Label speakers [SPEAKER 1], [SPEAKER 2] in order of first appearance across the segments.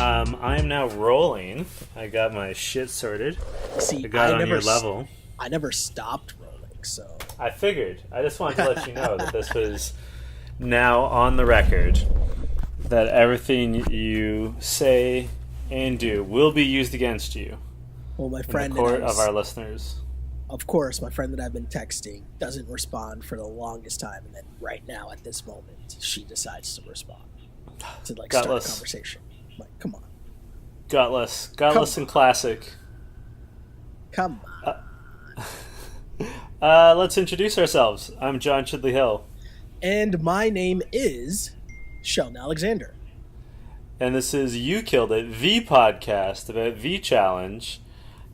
[SPEAKER 1] I am now rolling. I got my shit sorted.
[SPEAKER 2] See,
[SPEAKER 1] I got
[SPEAKER 2] I
[SPEAKER 1] on
[SPEAKER 2] never,
[SPEAKER 1] your level.
[SPEAKER 2] I never stopped rolling, so
[SPEAKER 1] I figured. I just wanted to let you know that this was now on the record. That everything you say and do will be used against you
[SPEAKER 2] well, my
[SPEAKER 1] in the
[SPEAKER 2] friend
[SPEAKER 1] court
[SPEAKER 2] that I
[SPEAKER 1] of
[SPEAKER 2] was,
[SPEAKER 1] our listeners.
[SPEAKER 2] of course, my friend that I've been texting doesn't respond for the longest time, and then right now at this moment, she decides to respond to like start a
[SPEAKER 1] Gutless.
[SPEAKER 2] conversation. Like, come on,
[SPEAKER 1] Gutless
[SPEAKER 2] Come
[SPEAKER 1] and classic.
[SPEAKER 2] come on.
[SPEAKER 1] Let's introduce ourselves. I'm John Chidley Hill.
[SPEAKER 2] And my name is Sheldon Alexander.
[SPEAKER 1] And this is You Killed It, the podcast about the challenge,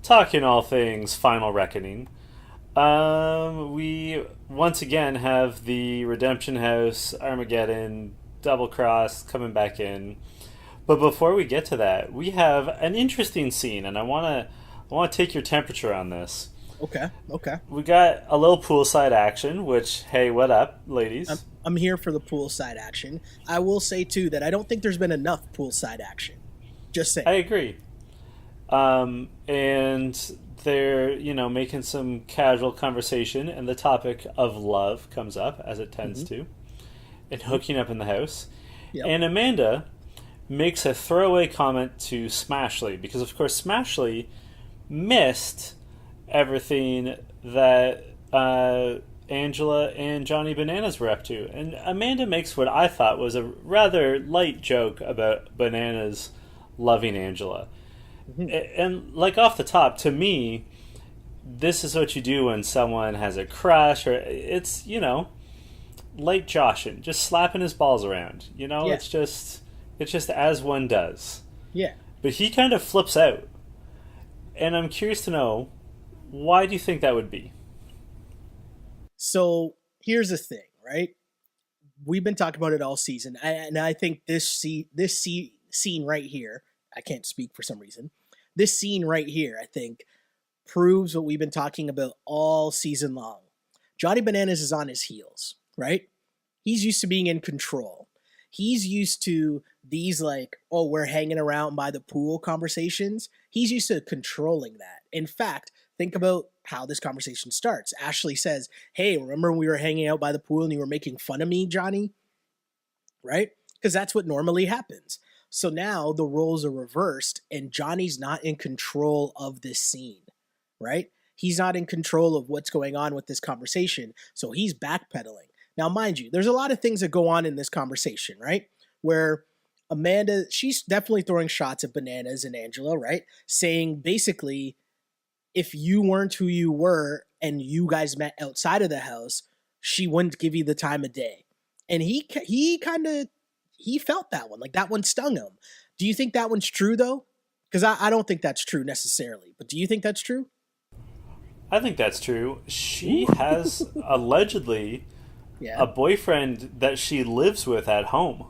[SPEAKER 1] talking all things Final Reckoning. We once again have the Redemption House, Armageddon, Double Cross coming back in. But before we get to that, we have an interesting scene, and I want to take your temperature on this.
[SPEAKER 2] Okay.
[SPEAKER 1] We got a little poolside action, which, hey, what up, ladies?
[SPEAKER 2] I'm here for the poolside action. I will say, too, that I don't think there's been enough poolside action. Just saying.
[SPEAKER 1] I agree. And they're, making some casual conversation, and the topic of love comes up, as it tends to, and hooking up in the house.
[SPEAKER 2] Yep.
[SPEAKER 1] And Amanda makes a throwaway comment to Smashley, because, of course, Smashley missed everything that Angela and Johnny Bananas were up to. And Amanda makes what I thought was a rather light joke about Bananas loving Angela. And like off the top, to me, this is what you do when someone has a crush, or it's, light joshing, just slapping his balls around.
[SPEAKER 2] Yeah.
[SPEAKER 1] It's just as one does.
[SPEAKER 2] Yeah.
[SPEAKER 1] But he kind of flips out. And I'm curious to know, why do you think that would be?
[SPEAKER 2] So here's the thing, right? We've been talking about it all season, and I think this scene right here, I can't speak for some reason, this scene right here, I think, proves what we've been talking about all season long. Johnny Bananas is on his heels, right? He's used to being in control. He's used to these we're hanging around by the pool conversations. He's used to controlling that. In fact, think about how this conversation starts. Ashley says, hey, remember when we were hanging out by the pool and you were making fun of me, Johnny? Right? Because that's what normally happens. So now the roles are reversed and Johnny's not in control of this scene, right? He's not in control of what's going on with this conversation. So he's backpedaling. Now, mind you, there's a lot of things that go on in this conversation, right? Where Amanda, she's definitely throwing shots at Bananas and Angela, right? Saying basically, if you weren't who you were and you guys met outside of the house, she wouldn't give you the time of day. And he felt that one. Like, that one stung him. Do you think that one's true, though? Because I don't think that's true necessarily. But do you think that's true?
[SPEAKER 1] I think that's true. She has allegedly a boyfriend that she lives with at home.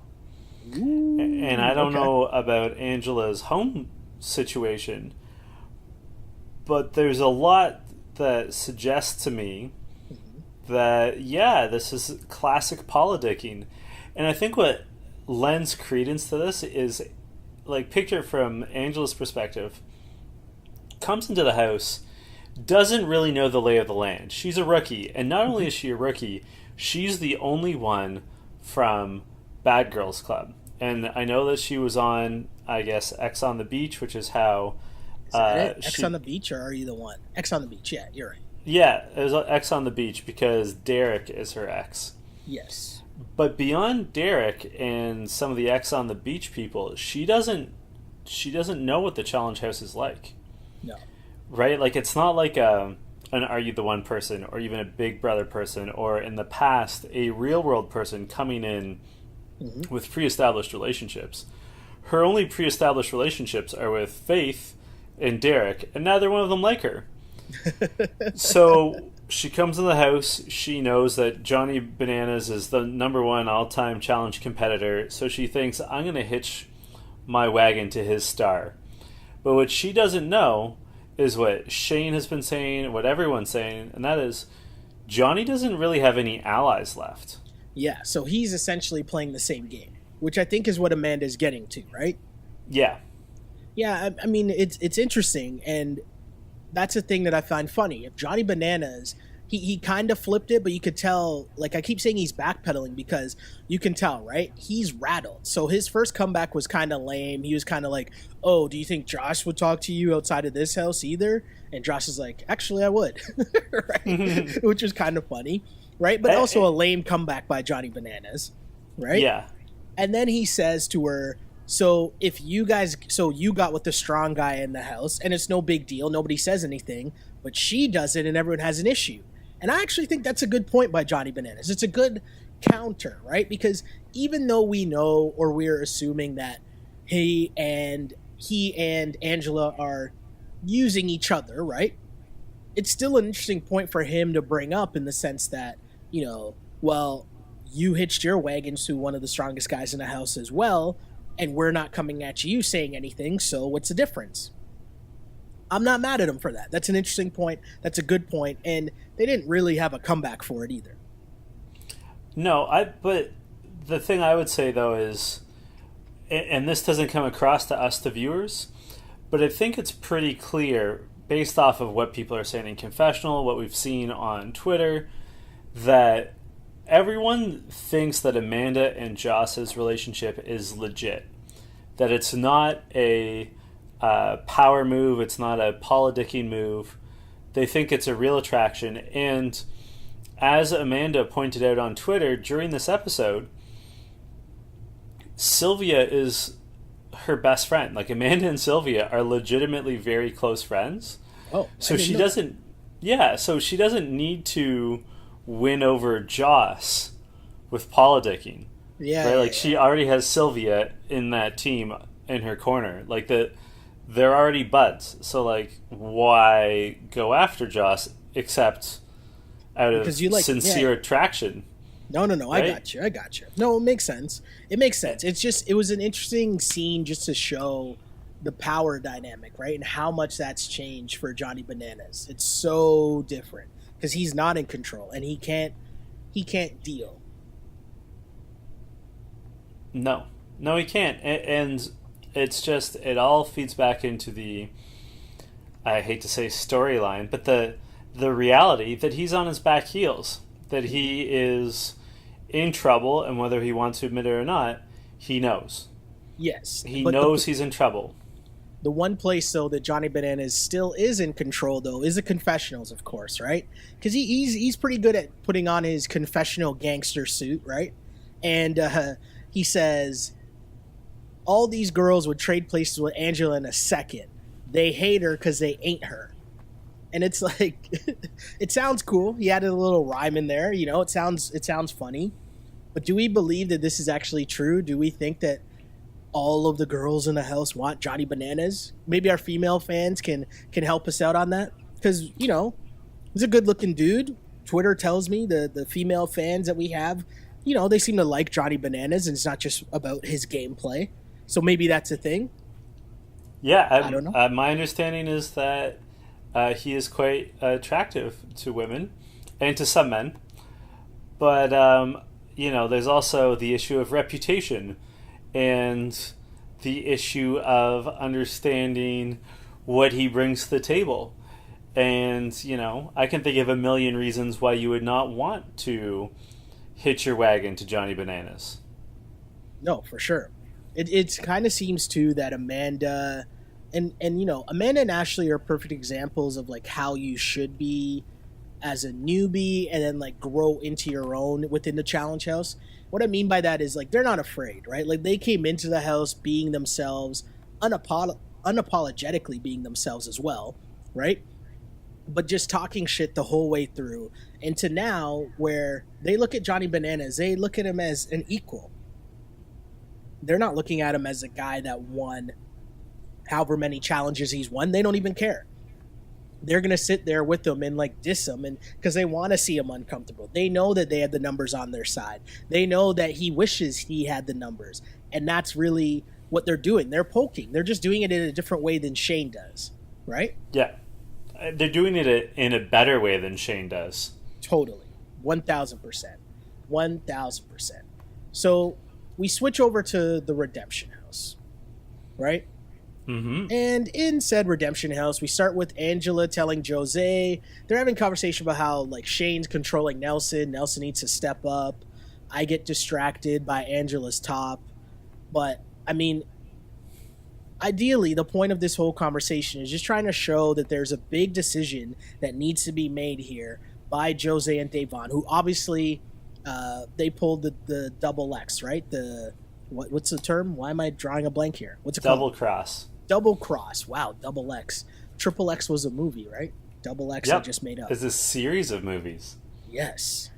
[SPEAKER 2] Ooh,
[SPEAKER 1] and I don't know about Angela's home situation, but there's a lot that suggests to me that, this is classic politicking. And I think what lends credence to this is, picture from Angela's perspective, comes into the house, doesn't really know the lay of the land. She's a rookie, and not only is she a rookie, she's the only one from Bad Girls Club. And I know that she was on, I guess, X on the Beach, which is how...
[SPEAKER 2] Is that it? X on the Beach, or are you the one? X on the Beach, yeah, you're right.
[SPEAKER 1] Yeah, it was X on the Beach because Derek is her ex.
[SPEAKER 2] Yes.
[SPEAKER 1] But beyond Derek and some of the X on the Beach people, she doesn't know what the Challenge House is like.
[SPEAKER 2] No.
[SPEAKER 1] Right? It's not like an Are You the One person, or even a Big Brother person, or in the past, a real world person coming in with pre-established relationships. Her only pre-established relationships are with Faith and Derek, and neither one of them like her. So she comes in the house, she knows that Johnny Bananas is the number one all-time challenge competitor, so she thinks, I'm going to hitch my wagon to his star. But what she doesn't know is what Shane has been saying, what everyone's saying, and that is Johnny doesn't really have any allies left.
[SPEAKER 2] Yeah, so he's essentially playing the same game, which I think is what Amanda's getting to, right?
[SPEAKER 1] Yeah.
[SPEAKER 2] Yeah, I mean it's interesting, and that's a thing that I find funny. If Johnny Bananas, he kind of flipped it, but you could tell. Like I keep saying, he's backpedaling because you can tell, right? He's rattled. So his first comeback was kind of lame. He was kind of like, "Oh, do you think Josh would talk to you outside of this house either?" And Josh is like, "Actually, I would," right? Which was kind of funny, right? But also a lame comeback by Johnny Bananas, right?
[SPEAKER 1] Yeah.
[SPEAKER 2] And then he says to her, so if you guys, so you got with the strong guy in the house, and it's no big deal, nobody says anything, but she does it, and everyone has an issue. And I actually think that's a good point by Johnny Bananas. It's a good counter, right? Because even though we know, or we're assuming that he and Angela are using each other, right? It's still an interesting point for him to bring up in the sense that, well, you hitched your wagon to one of the strongest guys in the house as well, and we're not coming at you saying anything, so what's the difference? I'm not mad at him for that. That's an interesting point. That's a good point, and they didn't really have a comeback for it either.
[SPEAKER 1] No, but the thing I would say though is, and this doesn't come across to us, the viewers, but I think it's pretty clear based off of what people are saying in confessional, what we've seen on Twitter, that everyone thinks that Amanda and Joss's relationship is legit. That it's not a power move, it's not a politicking move. They think it's a real attraction. And as Amanda pointed out on Twitter during this episode, Sylvia is her best friend. Like, Amanda and Sylvia are legitimately very close friends.
[SPEAKER 2] Oh,
[SPEAKER 1] so she doesn't. Yeah, so she doesn't need to win over Joss with politicking.
[SPEAKER 2] Yeah,
[SPEAKER 1] right? Like, she already has Sylvia in that team in her corner. Like, they're already buds. So, like, why go after Joss except out of sincere attraction?
[SPEAKER 2] No, right? I got you. No, it makes sense. It's just, it was an interesting scene just to show the power dynamic, right? And how much that's changed for Johnny Bananas. It's so different because he's not in control and he can't deal.
[SPEAKER 1] No, he can't. And it's just, it all feeds back into the, I hate to say storyline, but the reality that he's on his back heels, that he is in trouble, and whether he wants to admit it or not, he knows.
[SPEAKER 2] Yes.
[SPEAKER 1] He knows he's in trouble.
[SPEAKER 2] The one place, though, that Johnny Bananas still is in control, though, is the confessionals, of course, right? Because he's pretty good at putting on his confessional gangster suit, right? And he says, all these girls would trade places with Angela in a second. They hate her because they ain't her. And it's like, it sounds cool. He added a little rhyme in there. It sounds funny. But do we believe that this is actually true? Do we think that all of the girls in the house want Johnny Bananas? Maybe our female fans can help us out on that. Because, he's a good-looking dude. Twitter tells me the female fans that we have, they seem to like Johnny Bananas, and it's not just about his gameplay. So maybe that's a thing.
[SPEAKER 1] Yeah,
[SPEAKER 2] I don't know.
[SPEAKER 1] My understanding is that he is quite attractive to women and to some men. But, there's also the issue of reputation and the issue of understanding what he brings to the table. And, I can think of a million reasons why you would not want to hitch your wagon to Johnny Bananas.
[SPEAKER 2] No, for sure. It kind of seems, too, that Amanda... And Amanda and Ashley are perfect examples of like how you should be as a newbie and then like grow into your own within the challenge house. What I mean by that is like they're not afraid, right? Like they came into the house being themselves, unapologetically being themselves as well, right? But just talking shit the whole way through. And to now where they look at Johnny Bananas, they look at him as an equal. They're not looking at him as a guy that won however many challenges he's won. They don't even care. They're going to sit there with him and like diss him, and because they want to see him uncomfortable. They know that they have the numbers on their side. They know that he wishes he had the numbers, and that's really what they're doing. They're poking. They're just doing it in a different way than Shane does, right?
[SPEAKER 1] Yeah. They're doing it in a better way than Shane does.
[SPEAKER 2] Totally. 1,000%. 1,000%. So we switch over to the Redemption House. right?
[SPEAKER 1] Mm-hmm.
[SPEAKER 2] And in said redemption house, we start with Angela telling Jose, they're having a conversation about how like Shane's controlling Nelson. Nelson needs to step up. I get distracted by Angela's top. But I mean, ideally, the point of this whole conversation is just trying to show that there's a big decision that needs to be made here by Jose and Da'Vonne, who obviously they pulled the double X, right? The what's the term? Why am I drawing a blank here? What's it
[SPEAKER 1] Double
[SPEAKER 2] called?
[SPEAKER 1] cross.
[SPEAKER 2] Double cross. Wow, double X. Triple X was a movie, right? Double X I just made up.
[SPEAKER 1] It's a series of movies.
[SPEAKER 2] Yes.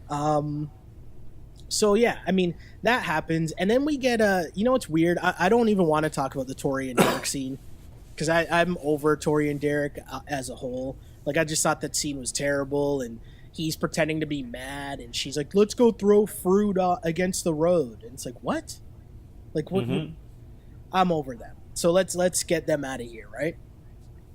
[SPEAKER 2] So yeah, I mean that happens, and then we get you know what's weird? I don't even want to talk about the Tori and Derek scene because I'm over Tori and Derek as a whole. Like I just thought that scene was terrible, and he's pretending to be mad, and she's like, "Let's go throw fruit against the road," and it's like, what? Like what?
[SPEAKER 1] Mm-hmm.
[SPEAKER 2] I'm over them. So let's get them out of here, right?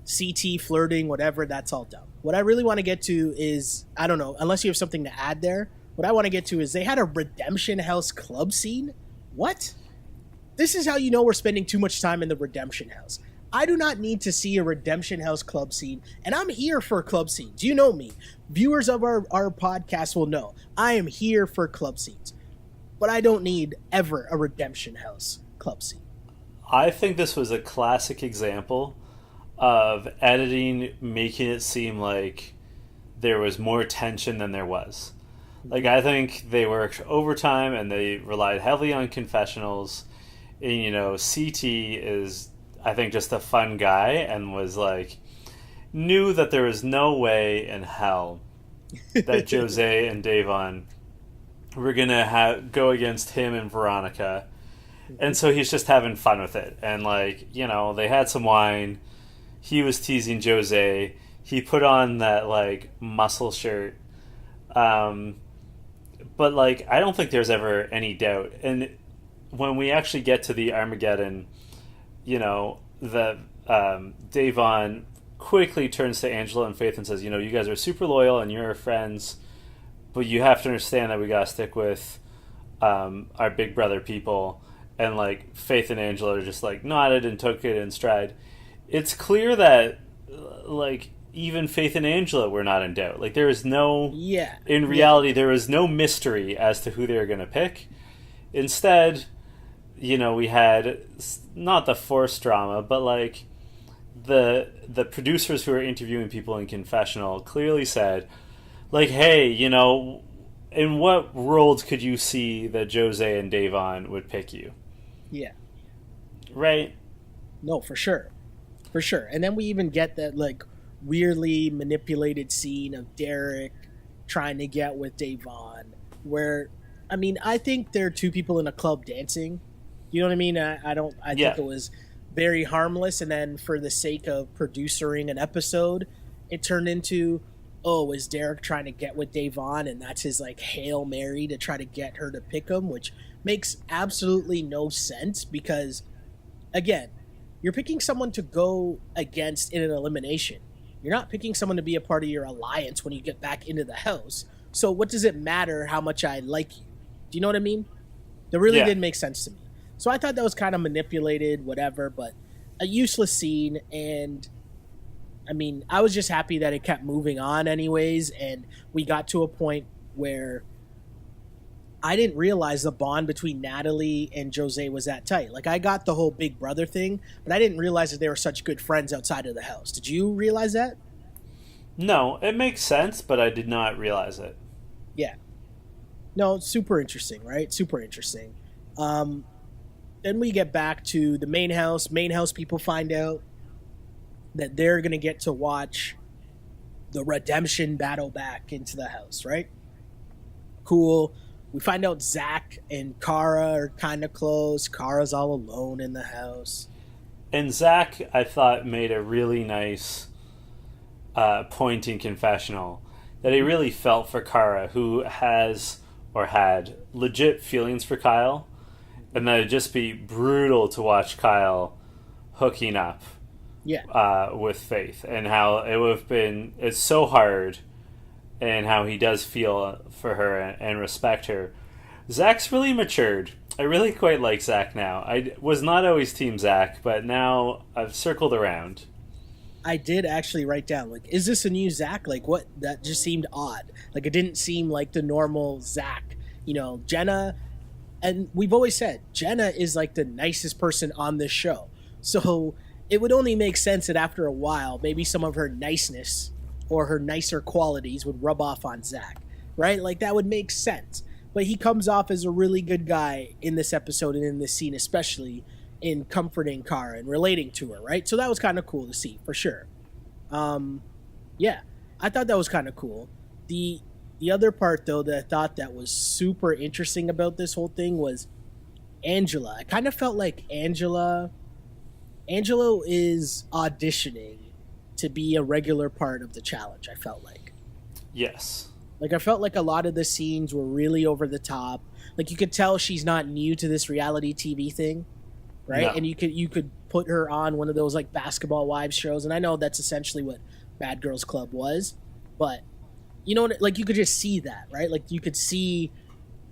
[SPEAKER 2] CT flirting, whatever, that's all dumb. What I really want to get to is, I don't know, unless you have something to add there, what I want to get to is they had a Redemption House club scene? What? This is how you know we're spending too much time in the Redemption House. I do not need to see a Redemption House club scene, and I'm here for club scenes. You know me. Viewers of our podcast will know. I am here for club scenes. But I don't need ever a Redemption House club scene.
[SPEAKER 1] I think this was a classic example of editing making it seem like there was more tension than there was. Like, I think they worked overtime and they relied heavily on confessionals. And, you know, CT is, I think, just a fun guy and was like, knew that there was no way in hell that Jose and Da'Vonne were going to go against him and Veronica. And so he's just having fun with it. And, like, you know, they had some wine. He was teasing Jose. He put on that, like, muscle shirt. But, like, I don't think there's ever any doubt. And when we actually get to the Armageddon, you know, the Da'Vonne quickly turns to Angela and Faith and says, you know, you guys are super loyal and you're friends, but you have to understand that we gotta stick with our big brother people. And, like, Faith and Angela are just, like, nodded and took it in stride. It's clear that, like, even Faith and Angela were not in doubt. Like, there is no...
[SPEAKER 2] Yeah.
[SPEAKER 1] In reality, there is no mystery as to who they were going to pick. Instead, you know, we had not the forced drama, but, like, the producers who were interviewing people in confessional clearly said, like, hey, you know, in what world could you see that Jose and Da'Vonne would pick you?
[SPEAKER 2] Yeah.
[SPEAKER 1] Right?
[SPEAKER 2] No, for sure. For sure. And then we even get that, like, weirdly manipulated scene of Derek trying to get with Da'Vonne, where, I mean, I think there are two people in a club dancing. You know what I mean? I think it was very harmless, and then for the sake of producing an episode, it turned into, oh, is Derek trying to get with Da'Vonne, and that's his, like, Hail Mary to try to get her to pick him, which makes absolutely no sense because, again, you're picking someone to go against in an elimination. You're not picking someone to be a part of your alliance when you get back into the house. So what does it matter how much I like you? Do you know what I mean? That really didn't make sense to me. So I thought that was kind of manipulated, whatever, but a useless scene. And, I mean, I was just happy that it kept moving on anyways. And we got to a point where I didn't realize the bond between Natalie and Jose was that tight. Like, I got the whole big brother thing, but I didn't realize that they were such good friends outside of the house. Did you realize that?
[SPEAKER 1] No, it makes sense, but I did not realize it.
[SPEAKER 2] Yeah. No, super interesting, right? Super interesting. Then we get back to the main house. Main house people find out that they're going to get to watch the redemption battle back into the house, right? Cool. We find out Zach and Kara are kind of close. Kara's all alone in the house.
[SPEAKER 1] And Zach, I thought, made a really nice point in confessional that he really felt for Kara, who has or had legit feelings for Kyle, and that it'd just be brutal to watch Kyle hooking up with Faith, and how it would have been, it's so hard, and how he does feel for her and respect her. Zach's really matured. I really quite like Zach now. I was not always Team Zach, but now I've circled around.
[SPEAKER 2] I did actually write down, like, is this a new Zach? Like, what? That just seemed odd. Like, it didn't seem like the normal Zach. You know, Jenna, and we've always said, Jenna is like the nicest person on this show. So it would only make sense that after a while, maybe some of her niceness or her nicer qualities would rub off on Zach, right? Like, that would make sense. But he comes off as a really good guy in this episode and in this scene, especially in comforting Kara and relating to her, right? So that was kind of cool to see, for sure. Yeah, I thought that was kind of cool. The other part, though, that I thought that was super interesting about this whole thing was Angela. I kind of felt like Angela is auditioning to be a regular part of the challenge, I felt like.
[SPEAKER 1] Yes.
[SPEAKER 2] Like, I felt like a lot of the scenes were really over the top. Like, you could tell she's not new to this reality TV thing, right?
[SPEAKER 1] No.
[SPEAKER 2] And you could put her on one of those, like, Basketball Wives shows, and I know that's essentially what Bad Girls Club was, but, you know, like, you could just see that, right? Like, you could see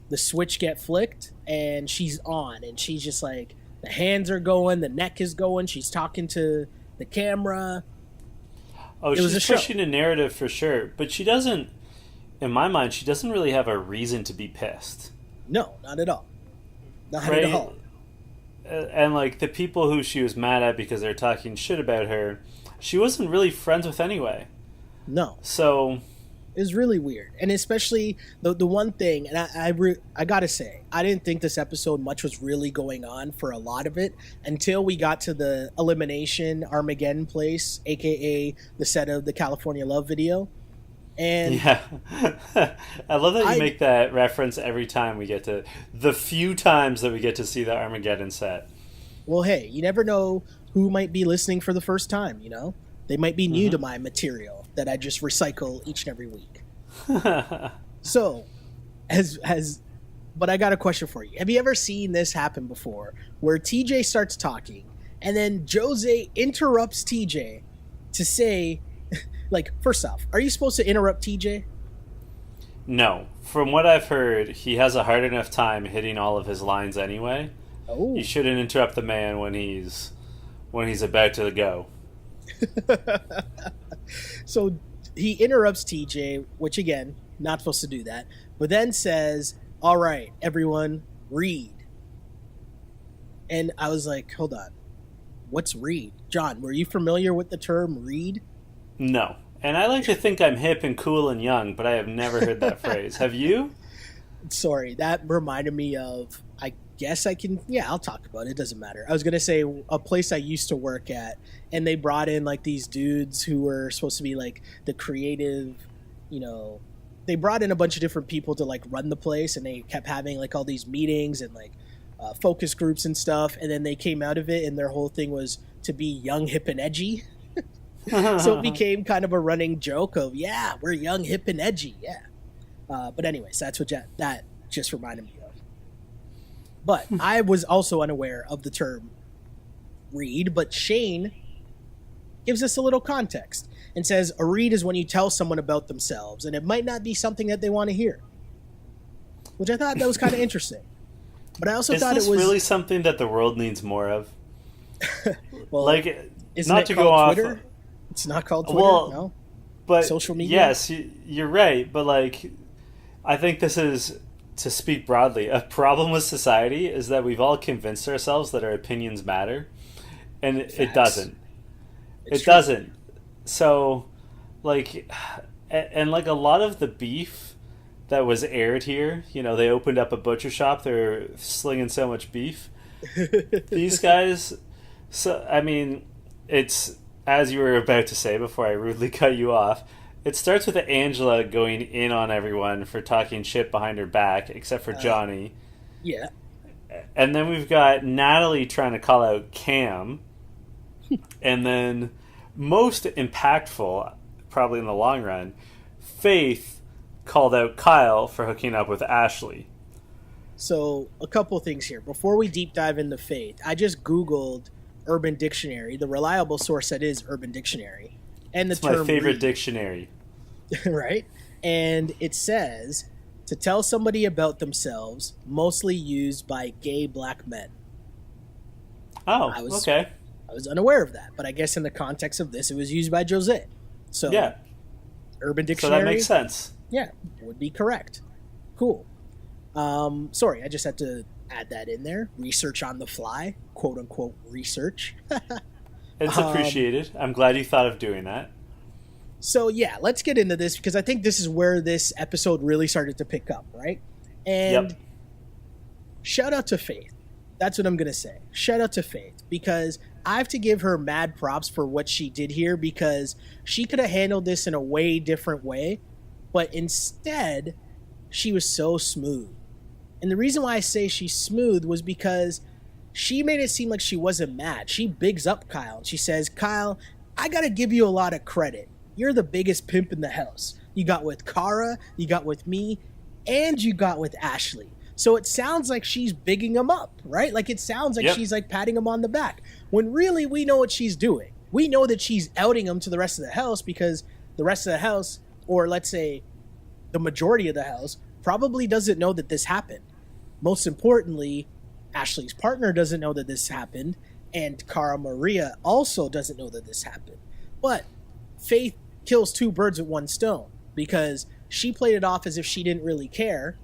[SPEAKER 2] the switch get flicked, and she's on, and she's just, like, the hands are going, the neck is going, she's talking to the camera.
[SPEAKER 1] Oh, she's pushing a narrative for sure, but she doesn't... In my mind, she doesn't really have a reason to be pissed.
[SPEAKER 2] No, not at all. Not
[SPEAKER 1] right?
[SPEAKER 2] at all.
[SPEAKER 1] And, like, the people who she was mad at because they're talking shit about her, she wasn't really friends with anyway.
[SPEAKER 2] No.
[SPEAKER 1] So...
[SPEAKER 2] It was really weird. And especially the one thing, and I gotta say, I didn't think this episode much was really going on for a lot of it until we got to the elimination Armageddon place, a.k.a. the set of the California Love video. And
[SPEAKER 1] yeah, I love that you make that reference every time we get to the few times that we get to see the Armageddon set. Well,
[SPEAKER 2] hey, you never know who might be listening for the first time. You know, they might be new to my material that I just recycle each and every week. So, but I got a question for you. Have you ever seen this happen before, where TJ starts talking and then Jose interrupts TJ to say? Like, first off, are you supposed to interrupt TJ?
[SPEAKER 1] No. From what I've heard, he has a hard enough time hitting all of his lines anyway.
[SPEAKER 2] Oh.
[SPEAKER 1] You shouldn't interrupt the man when he's about to go.
[SPEAKER 2] So he interrupts TJ, which again, not supposed to do that, but then says, "All right, everyone, read." And I was like, hold on. What's read? John, were you familiar with the term read?
[SPEAKER 1] No. And I like to think I'm hip and cool and young, but I have never heard that phrase. Have you?
[SPEAKER 2] Sorry, that reminded me of, I guess I can, yeah, I'll talk about it. It doesn't matter. I was going to say a place I used to work at, and they brought in like these dudes who were supposed to be like the creative, you know, they brought in a bunch of different people to like run the place, and they kept having like all these meetings and like focus groups and stuff. And then they came out of it and their whole thing was to be young, hip, and edgy. So it became kind of a running joke of, yeah, we're young, hip, and edgy. Yeah. But anyways, that's what that just reminded me of. But I was also unaware of the term read, but Shane gives us a little context and says a read is when you tell someone about themselves, and it might not be something that they want to hear, which I thought that was kind of interesting. But I also thought it was
[SPEAKER 1] really something that the world needs more of.
[SPEAKER 2] Well,
[SPEAKER 1] like,
[SPEAKER 2] isn't
[SPEAKER 1] not
[SPEAKER 2] it
[SPEAKER 1] to
[SPEAKER 2] called
[SPEAKER 1] go off.
[SPEAKER 2] Twitter? It's not called Twitter,
[SPEAKER 1] well,
[SPEAKER 2] no?
[SPEAKER 1] But
[SPEAKER 2] social media?
[SPEAKER 1] Yes, you're right. But like, I think this is, to speak broadly, a problem with society is that we've all convinced ourselves that our opinions matter, and it doesn't. It doesn't. So, like, and like a lot of the beef that was aired here, you know, they opened up a butcher shop. They're slinging so much beef. These guys. So I mean, it's, as you were about to say before I rudely cut you off, it starts with Angela going in on everyone for talking shit behind her back, except for Johnny.
[SPEAKER 2] Yeah.
[SPEAKER 1] And then we've got Natalie trying to call out Cam. And then, most impactful, probably in the long run, Faith called out Kyle for hooking up with Ashley.
[SPEAKER 2] So, a couple things here. Before we deep dive into Faith, I just Googled Urban Dictionary, the reliable source that is Urban Dictionary. And the
[SPEAKER 1] it's
[SPEAKER 2] term
[SPEAKER 1] my favorite
[SPEAKER 2] read,
[SPEAKER 1] dictionary.
[SPEAKER 2] right? And it says, To tell somebody about themselves, mostly used by gay black men.
[SPEAKER 1] Oh, okay.
[SPEAKER 2] I was unaware of that, but I guess in the context of this, it was used by Jose. So,
[SPEAKER 1] yeah.
[SPEAKER 2] Urban Dictionary.
[SPEAKER 1] So that makes sense.
[SPEAKER 2] Yeah, would be correct. Cool. Sorry, I just had to add that in there. Research on the fly, quote unquote research.
[SPEAKER 1] It's appreciated. I'm glad you thought of doing that.
[SPEAKER 2] So yeah, let's get into this because I think this is where this episode really started to pick up, right? And shout out to Faith. That's what I'm going to say. Shout out to Faith because I have to give her mad props for what she did here because she could have handled this in a way different way, but instead she was so smooth. And the reason why I say she's smooth was because she made it seem like she wasn't mad. She bigs up Kyle and she says, Kyle, I got to give you a lot of credit. You're the biggest pimp in the house. You got with Kara, you got with me, and you got with Ashley. So it sounds like she's bigging him up, right? Like it sounds like she's like patting him on the back. When really we know what she's doing. We know that she's outing him to the rest of the house because the rest of the house, or let's say the majority of the house, probably doesn't know that this happened. Most importantly, Ashley's partner doesn't know that this happened, and Cara Maria also doesn't know that this happened. But Faith kills two birds with one stone because she played it off as if she didn't really care,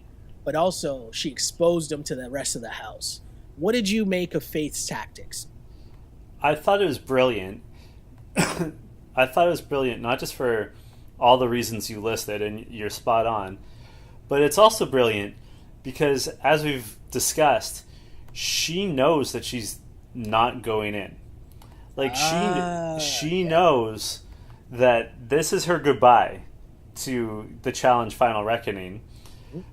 [SPEAKER 2] but also she exposed him to the rest of the house. What did you make of Faith's tactics?
[SPEAKER 1] I thought it was brilliant. I thought it was brilliant, not just for all the reasons you listed, and you're spot on, but it's also brilliant because, as we've discussed, she knows that she's not going in. Like, she knows that this is her goodbye to the challenge Final Reckoning.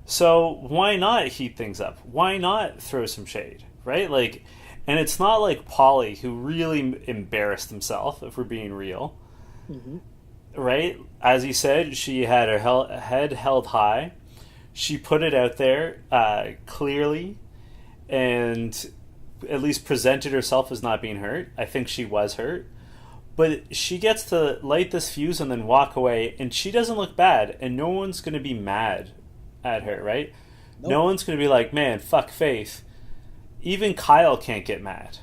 [SPEAKER 1] So why not heat things up? Why not throw some shade, right? Like, and it's not like Polly, who really embarrassed himself, if we're being real. Mm-hmm. Right? As you said, she had her head held high. She put it out there clearly and at least presented herself as not being hurt. I think she was hurt. But she gets to light this fuse and then walk away, and she doesn't look bad, and no one's going to be mad at her, right? Nope. No one's going to be like, man, fuck Faith. Even Kyle can't get mad,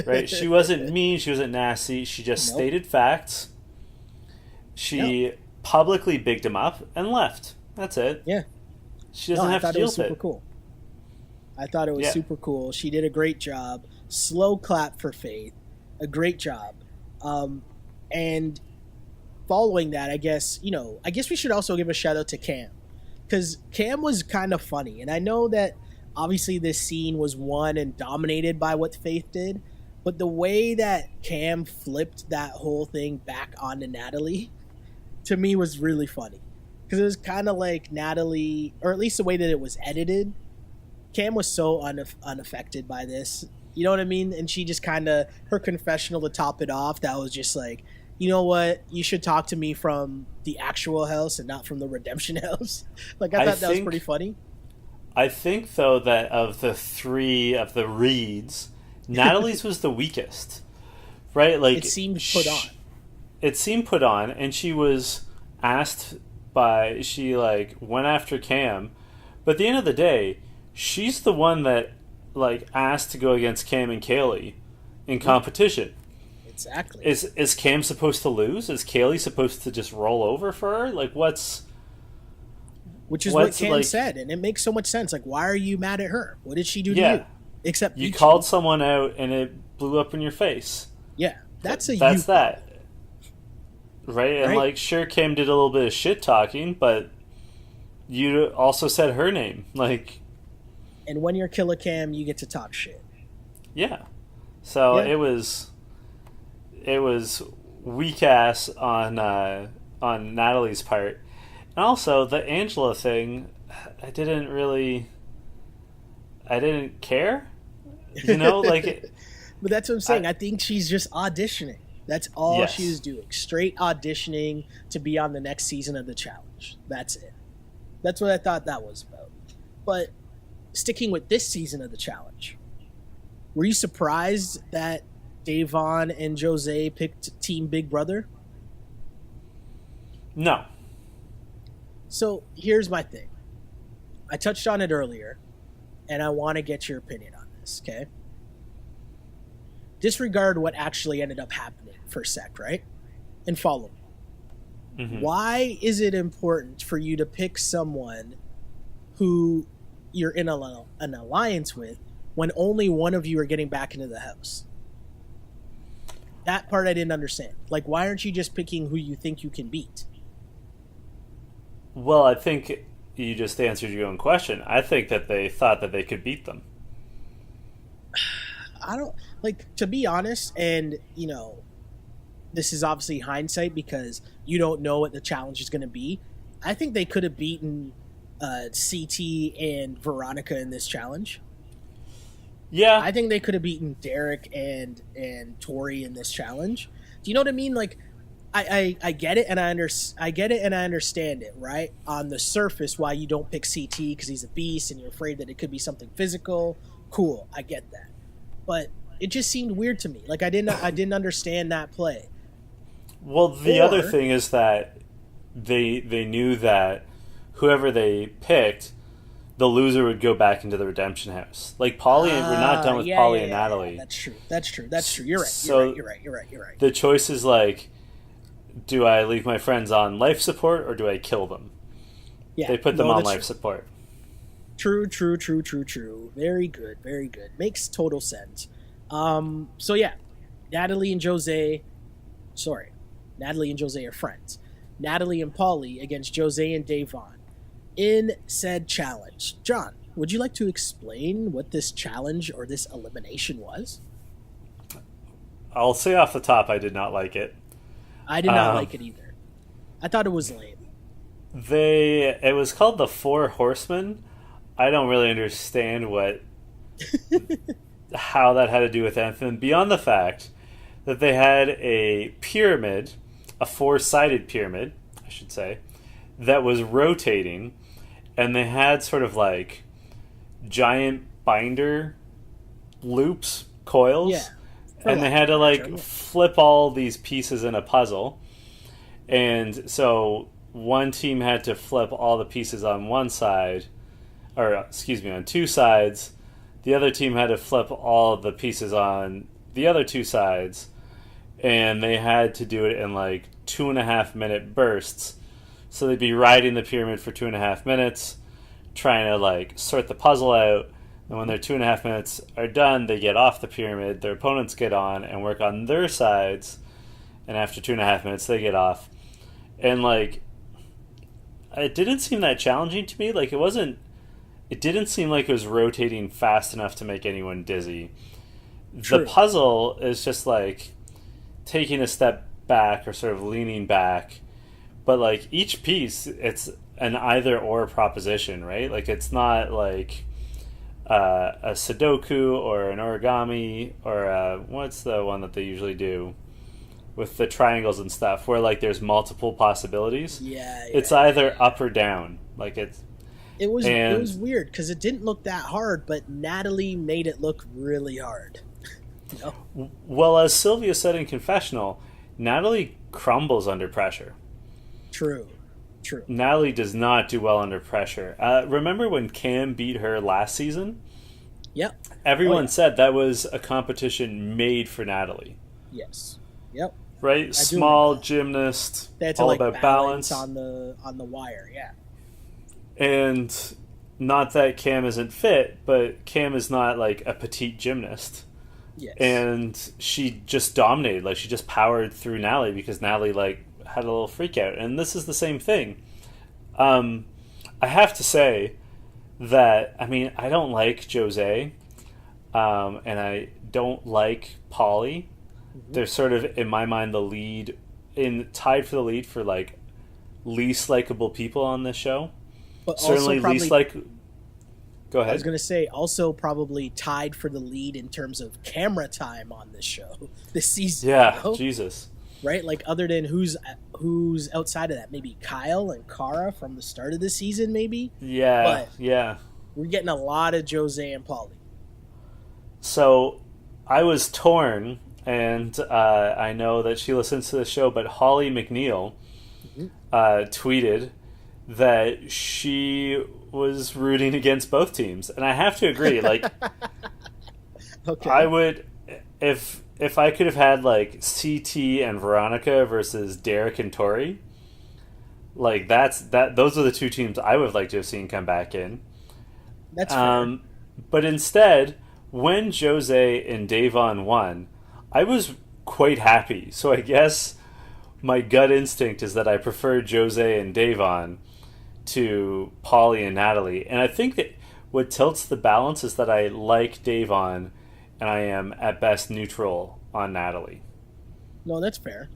[SPEAKER 1] right? She wasn't mean, she wasn't nasty, she just stated facts. She publicly bigged him up and left. That's it.
[SPEAKER 2] Yeah.
[SPEAKER 1] She doesn't have to deal with it.
[SPEAKER 2] Super cool. I thought it was super cool. She did a great job. Slow clap for Faith. A great job. And following that, I guess we should also give a shout out to Cam, because Cam was kind of funny. And I know that obviously this scene was won and dominated by what Faith did, but the way that Cam flipped that whole thing back onto Natalie, to me, was really funny. Because it was kind of like Natalie, or at least the way that it was edited, Cam was so unaffected by this. You know what I mean? And she just kind of, her confessional to top it off, that was just like, you know what? You should talk to me from the actual house and not from the redemption house. Like, I thought that was pretty funny.
[SPEAKER 1] I think, though, that of the three of the reads, Natalie's was the weakest. Right? Like,
[SPEAKER 2] it seemed put on.
[SPEAKER 1] It seemed put on, and she was asked by, she, like, went after Cam. But at the end of the day, she's the one that, like, asked to go against Cam and Kaylee in competition.
[SPEAKER 2] Exactly.
[SPEAKER 1] Is Cam supposed to lose? Is Kaylee supposed to just roll over for her? Like,
[SPEAKER 2] Which is what Cam said, and it makes so much sense. Like, why are you mad at her? What did she do to you? Except
[SPEAKER 1] you called someone out and it blew up in your face.
[SPEAKER 2] Yeah, that's
[SPEAKER 1] that. Right? And, like, sure, Cam did a little bit of shit talking, but you also said her name. Like...
[SPEAKER 2] And when you're Killer Cam, you get to talk shit.
[SPEAKER 1] Yeah. So it was weak ass on Natalie's part. And also the Angela thing, I didn't care. You know, like
[SPEAKER 2] But that's what I'm saying. I think she's just auditioning. That's all she was doing. Straight auditioning to be on the next season of the challenge. That's it. That's what I thought that was about. But sticking with this season of the challenge, were you surprised that Da'Vonne and Jozea picked Team Big Brother?
[SPEAKER 1] No.
[SPEAKER 2] So here's my thing. I touched on it earlier, and I want to get your opinion on this, okay? Disregard what actually ended up happening for a sec, right? And follow me. Mm-hmm. Why is it important for you to pick someone who you're in an alliance with when only one of you are getting back into the house? That part I didn't understand. Like, why aren't you just picking who you think you can beat?
[SPEAKER 1] Well, I think you just answered your own question. I think that they thought that they could beat them.
[SPEAKER 2] I don't, like, to be honest, and, you know, this is obviously hindsight because you don't know what the challenge is going to be. I think they could have beaten CT and Veronica in this challenge.
[SPEAKER 1] Yeah.
[SPEAKER 2] I think they could have beaten Derek and Tori in this challenge. Do you know what I mean? Like, I get it and I get it and I understand it, right? On the surface, why you don't pick CT because he's a beast and you're afraid that it could be something physical. Cool, I get that. But it just seemed weird to me. Like, I didn't understand that play.
[SPEAKER 1] Well, the other thing is that they knew that whoever they picked, the loser would go back into the redemption house. Like Polly, we're not done with Polly and Natalie.
[SPEAKER 2] Yeah, that's true. You're right. You're right.
[SPEAKER 1] The choice is like, do I leave my friends on life support or do I kill them? Yeah, they put them on life support.
[SPEAKER 2] True. Very good. Makes total sense. So yeah, Natalie and Jozea are friends. Natalie and Polly against Jozea and Da'Vonne in said challenge. John, would you like to explain what this challenge or this elimination was?
[SPEAKER 1] I'll say off the top, I did not like it.
[SPEAKER 2] I did not like it either. I thought it was lame.
[SPEAKER 1] It was called the Four Horsemen. I don't really understand how that had to do with anything beyond the fact that they had a pyramid, a four-sided pyramid, I should say, that was rotating, and they had sort of like giant binder loops, coils, and they had to like flip all these pieces in a puzzle. And so one team had to flip all the pieces on one side, on two sides. The other team had to flip all of the pieces on the other two sides, and they had to do it in like 2.5 minute bursts. So they'd be riding the pyramid for 2.5 minutes, trying to like sort the puzzle out. And when their 2.5 minutes are done, they get off the pyramid. Their opponents get on and work on their sides. And after 2.5 minutes, they get off. And like, it didn't seem that challenging to me. Like, it didn't seem like it was rotating fast enough to make anyone dizzy. True. The puzzle is just like taking a step back or sort of leaning back. But like each piece, it's an either or proposition, right? Like it's not like a Sudoku or an origami or what's the one that they usually do with the triangles and stuff, where like there's multiple possibilities. It's either up or down. Like it was weird because it didn't look that hard, but Natalie made it look really hard. You know? Well, as Sylvia said in Confessional, Natalie crumbles under pressure.
[SPEAKER 2] True.
[SPEAKER 1] Natalie does not do well under pressure. Remember when Cam beat her last season?
[SPEAKER 2] Yep.
[SPEAKER 1] Everyone said that was a competition made for Natalie.
[SPEAKER 2] Yes. Yep.
[SPEAKER 1] Right? Small gymnast,
[SPEAKER 2] they had to,
[SPEAKER 1] all
[SPEAKER 2] like,
[SPEAKER 1] about balance.
[SPEAKER 2] On the wire, yeah.
[SPEAKER 1] And not that Cam isn't fit, but Cam is not like a petite gymnast.
[SPEAKER 2] Yes.
[SPEAKER 1] And she just dominated. Like, she just powered through Natalie because Natalie, like, had a little freak out. And this is the same thing. I have to say that, I mean, I don't like Jozea, and I don't like Polly. Mm-hmm. They're sort of, in my mind, tied for the lead for, like, least likable people on this show.
[SPEAKER 2] But
[SPEAKER 1] certainly least like... Go ahead.
[SPEAKER 2] I was going to say, also probably tied for the lead in terms of camera time on this show this season.
[SPEAKER 1] Yeah,
[SPEAKER 2] you know?
[SPEAKER 1] Jesus.
[SPEAKER 2] Right? Like, other than who's outside of that? Maybe Kyle and Cara from the start of the season, maybe?
[SPEAKER 1] Yeah,
[SPEAKER 2] but
[SPEAKER 1] yeah.
[SPEAKER 2] We're getting a lot of Jozea and Polly.
[SPEAKER 1] So, I was torn, and I know that she listens to the show, but Holly McNeil tweeted that she was rooting against both teams, and I have to agree. Like,
[SPEAKER 2] Okay.
[SPEAKER 1] I would, if I could have had like CT and Veronica versus Derek and Tori, like those are the two teams I would have liked to have seen come back in.
[SPEAKER 2] That's fair.
[SPEAKER 1] But instead, when Jose and Da'Vonne won, I was quite happy. So I guess my gut instinct is that I prefer Jose and Da'Vonne to Polly and Natalie. And I think that what tilts the balance is that I like Da'Vonne and I am at best neutral on Natalie.
[SPEAKER 2] No, that's fair.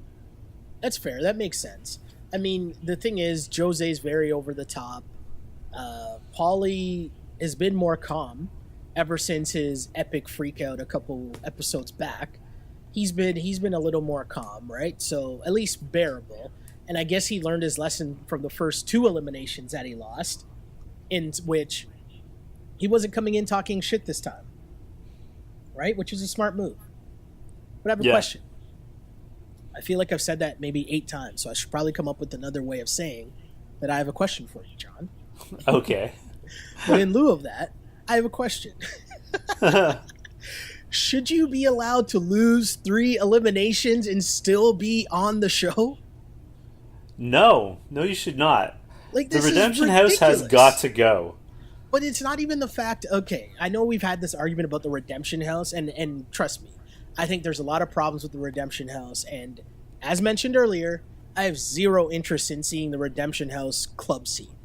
[SPEAKER 2] That's fair. That makes sense. I mean, the thing is, Jose's very over the top. Paulie has been more calm ever since his epic freakout a couple episodes back. He's been a little more calm, right? So at least bearable. And I guess he learned his lesson from the first two eliminations that he lost, in which he wasn't coming in talking shit this time, right? Which is a smart move. But I have a question. I feel like I've said that maybe 8 times, so I should probably come up with another way of saying that I have a question for you, John.
[SPEAKER 1] Okay.
[SPEAKER 2] But in lieu of that, I have a question. Should you be allowed to lose 3 eliminations and still be on the show?
[SPEAKER 1] No, you should not.
[SPEAKER 2] Like,
[SPEAKER 1] the
[SPEAKER 2] this
[SPEAKER 1] Redemption
[SPEAKER 2] is
[SPEAKER 1] House has
[SPEAKER 2] ridiculous.
[SPEAKER 1] got to go.
[SPEAKER 2] But it's not even the fact. Okay, I know we've had this argument about the Redemption House, and trust me, I think there's a lot of problems with the Redemption House. And as mentioned earlier, I have zero interest in seeing the Redemption House club scene.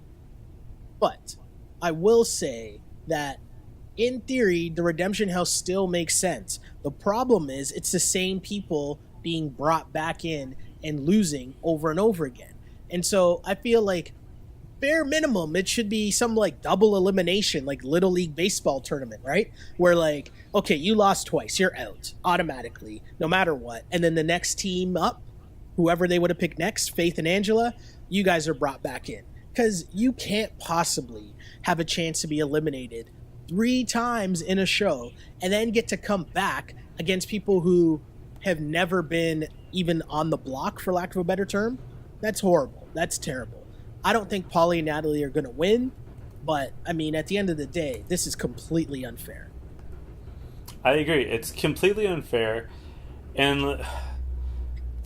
[SPEAKER 2] But I will say that in theory, the Redemption House still makes sense. The problem is it's the same people being brought back in and losing over and over again. And so I feel like bare minimum, it should be some like double elimination, like Little League Baseball tournament, right? Where like, okay, you lost twice, you're out automatically, no matter what. And then the next team up, whoever they would have picked next, Faith and Angela, you guys are brought back in. Because you can't possibly have a chance to be eliminated 3 times in a show and then get to come back against people who have never been even on the block, for lack of a better term. That's horrible. That's terrible. I don't think Paulie and Natalie are going to win, but I mean, at the end of the day, this is completely unfair.
[SPEAKER 1] I agree. It's completely unfair. And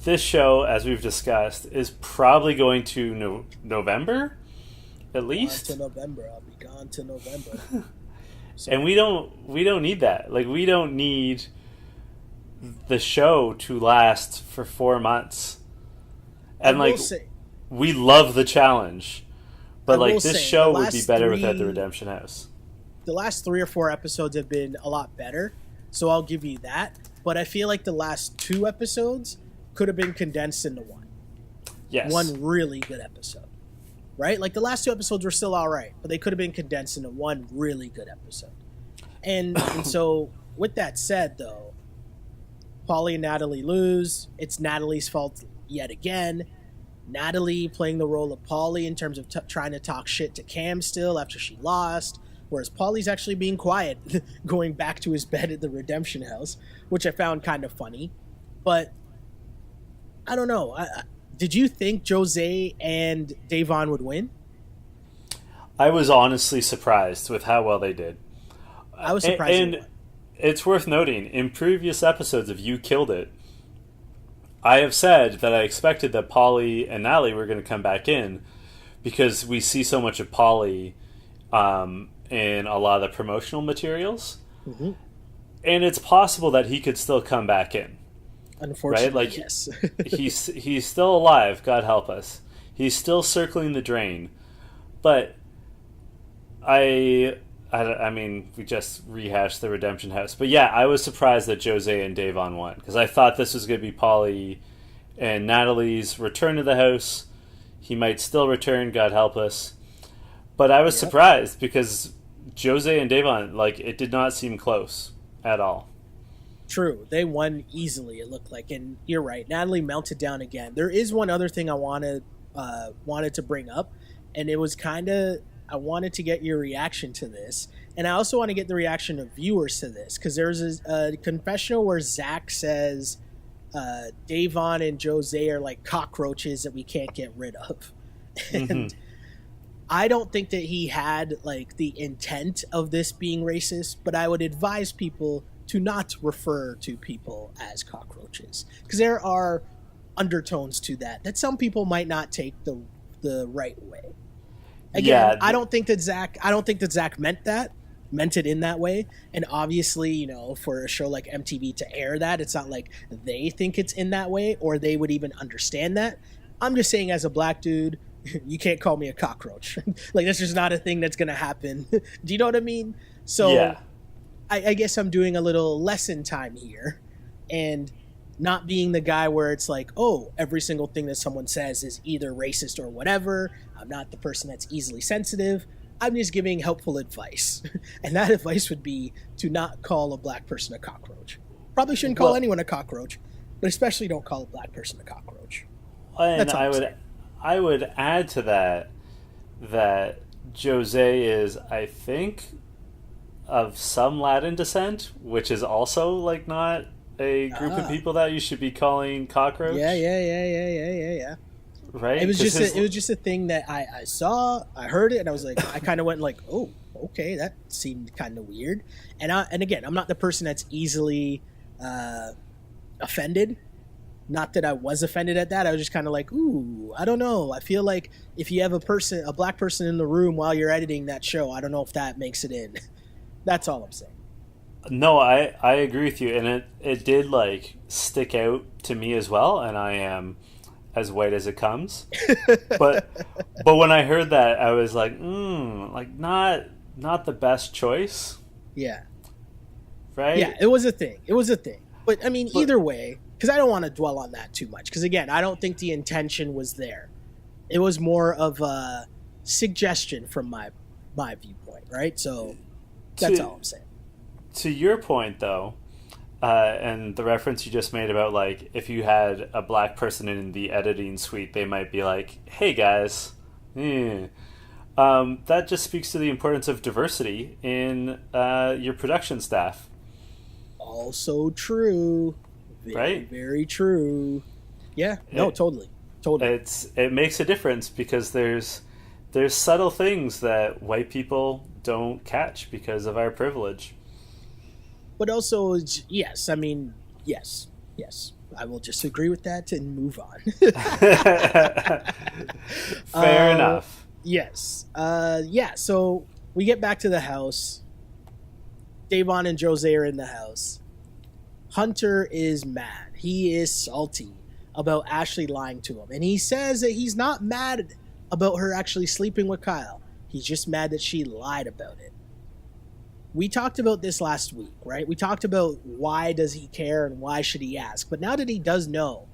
[SPEAKER 1] this show, as we've discussed, is probably going to November, at least.
[SPEAKER 2] Gone to November. I'll be gone to November. So,
[SPEAKER 1] and we don't need that. Like, we don't need the show to last for 4 months. And like, we love the challenge, but like this show would be better without the Redemption House.
[SPEAKER 2] The last 3 or 4 episodes have been a lot better, so I'll give you that. But I feel like the last 2 episodes could have been condensed into one.
[SPEAKER 1] Yes.
[SPEAKER 2] One really good episode. Right? Like the last 2 episodes were still alright, but they could have been condensed into one really good episode. And so, with that said, though, Paulie and Natalie lose. It's Natalie's fault yet again. Natalie playing the role of Paulie in terms of trying to talk shit to Cam still after she lost, whereas Paulie's actually being quiet, going back to his bed at the Redemption House, which I found kind of funny. But I don't know. Did you think Jose and Da'Vonne would win?
[SPEAKER 1] I was honestly surprised with how well they did.
[SPEAKER 2] I was surprised.
[SPEAKER 1] And it's worth noting, in previous episodes of You Killed It, I have said that I expected that Paulie and Natalie were going to come back in because we see so much of Paulie in a lot of the promotional materials.
[SPEAKER 2] Mm-hmm.
[SPEAKER 1] And it's possible that he could still come back in.
[SPEAKER 2] Unfortunately,
[SPEAKER 1] right? Like,
[SPEAKER 2] yes.
[SPEAKER 1] he's still alive, God help us. He's still circling the drain. But I mean, we just rehashed the Redemption House. But yeah, I was surprised that Jose and Da'Vonne won because I thought this was going to be Paulie and Natalie's return to the house. He might still return, God help us. But I was surprised because Jose and Da'Vonne, like, it did not seem close at all.
[SPEAKER 2] True. They won easily, it looked like. And you're right. Natalie melted down again. There is one other thing I wanted to bring up, and it was kind of... I wanted to get your reaction to this, and I also want to get the reaction of viewers to this, because there's a confessional where Zach says Da'Vonne and Jose are like cockroaches that we can't get rid of. And I don't think that he had like the intent of this being racist, but I would advise people to not refer to people as cockroaches because there are undertones to that some people might not take the right way. Again, I don't think that Zach meant it in that way. And obviously, you know, for a show like MTV to air that, it's not like they think it's in that way or they would even understand that. I'm just saying, as a black dude, you can't call me a cockroach. Like, that's just not a thing that's going to happen. Do you know what I mean? So yeah. I guess I'm doing a little lesson time here and not being the guy where it's like, oh, every single thing that someone says is either racist or whatever. I'm not the person that's easily sensitive. I'm just giving helpful advice. And that advice would be to not call a black person a cockroach. Probably shouldn't call anyone a cockroach, but especially don't call a black person a cockroach.
[SPEAKER 1] And I would add to that Jose is, I think, of some Latin descent, which is also like not a group of people that you should be calling cockroach.
[SPEAKER 2] Yeah.
[SPEAKER 1] Right?
[SPEAKER 2] It was just a thing that I saw, I heard it, and I was like, I kind of went like, oh, okay, that seemed kind of weird. And again, I'm not the person that's easily offended. Not that I was offended at that. I was just kind of like, ooh, I don't know. I feel like if you have a black person in the room while you're editing that show, I don't know if that makes it in. That's all I'm saying.
[SPEAKER 1] No, I agree with you, and it did like stick out to me as well, and I am as white as it comes. but when I heard that, I was like, like not the best choice.
[SPEAKER 2] Yeah.
[SPEAKER 1] Right?
[SPEAKER 2] Yeah, it was a thing. But I mean, either way, because I don't want to dwell on that too much. Because again, I don't think the intention was there. It was more of a suggestion from my viewpoint, right? So that's all I'm saying.
[SPEAKER 1] To your point, though, and the reference you just made about like if you had a black person in the editing suite, they might be like, "Hey guys," that just speaks to the importance of diversity in your production staff.
[SPEAKER 2] Also true.
[SPEAKER 1] Right?
[SPEAKER 2] Very true. Yeah. No, totally.
[SPEAKER 1] It makes a difference because there's subtle things that white people don't catch because of our privilege.
[SPEAKER 2] But also, yes. I mean, yes. I will just agree with that and move on.
[SPEAKER 1] Fair enough.
[SPEAKER 2] Yes. Yeah. So we get back to the house. Da'Vonne and Jozea are in the house. Hunter is mad. He is salty about Ashley lying to him. And he says that he's not mad about her actually sleeping with Kyle. He's just mad that she lied about it. We talked about this last week, right? We talked about why does he care and why should he ask. But now that he does know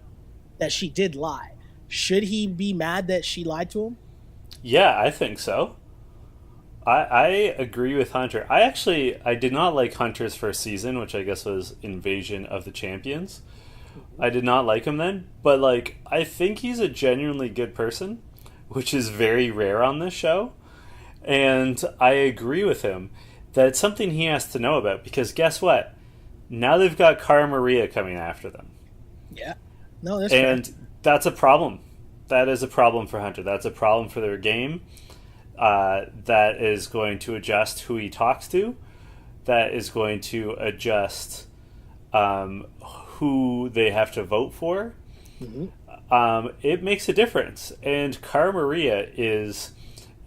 [SPEAKER 2] that she did lie, should he be mad that she lied to him?
[SPEAKER 1] Yeah, I think so. I agree with Hunter. I did not like Hunter's first season, which I guess was Invasion of the Champions. I did not like him then, but like I think he's a genuinely good person, which is very rare on this show. And I agree with him that it's something he has to know about because guess what? Now they've got Cara Maria coming after them.
[SPEAKER 2] Yeah. No, that's
[SPEAKER 1] And that's a problem. That is a problem for Hunter. That's a problem for their game. That is going to adjust who he talks to. That is going to adjust who they have to vote for. Mm-hmm. It makes a difference. And Cara Maria is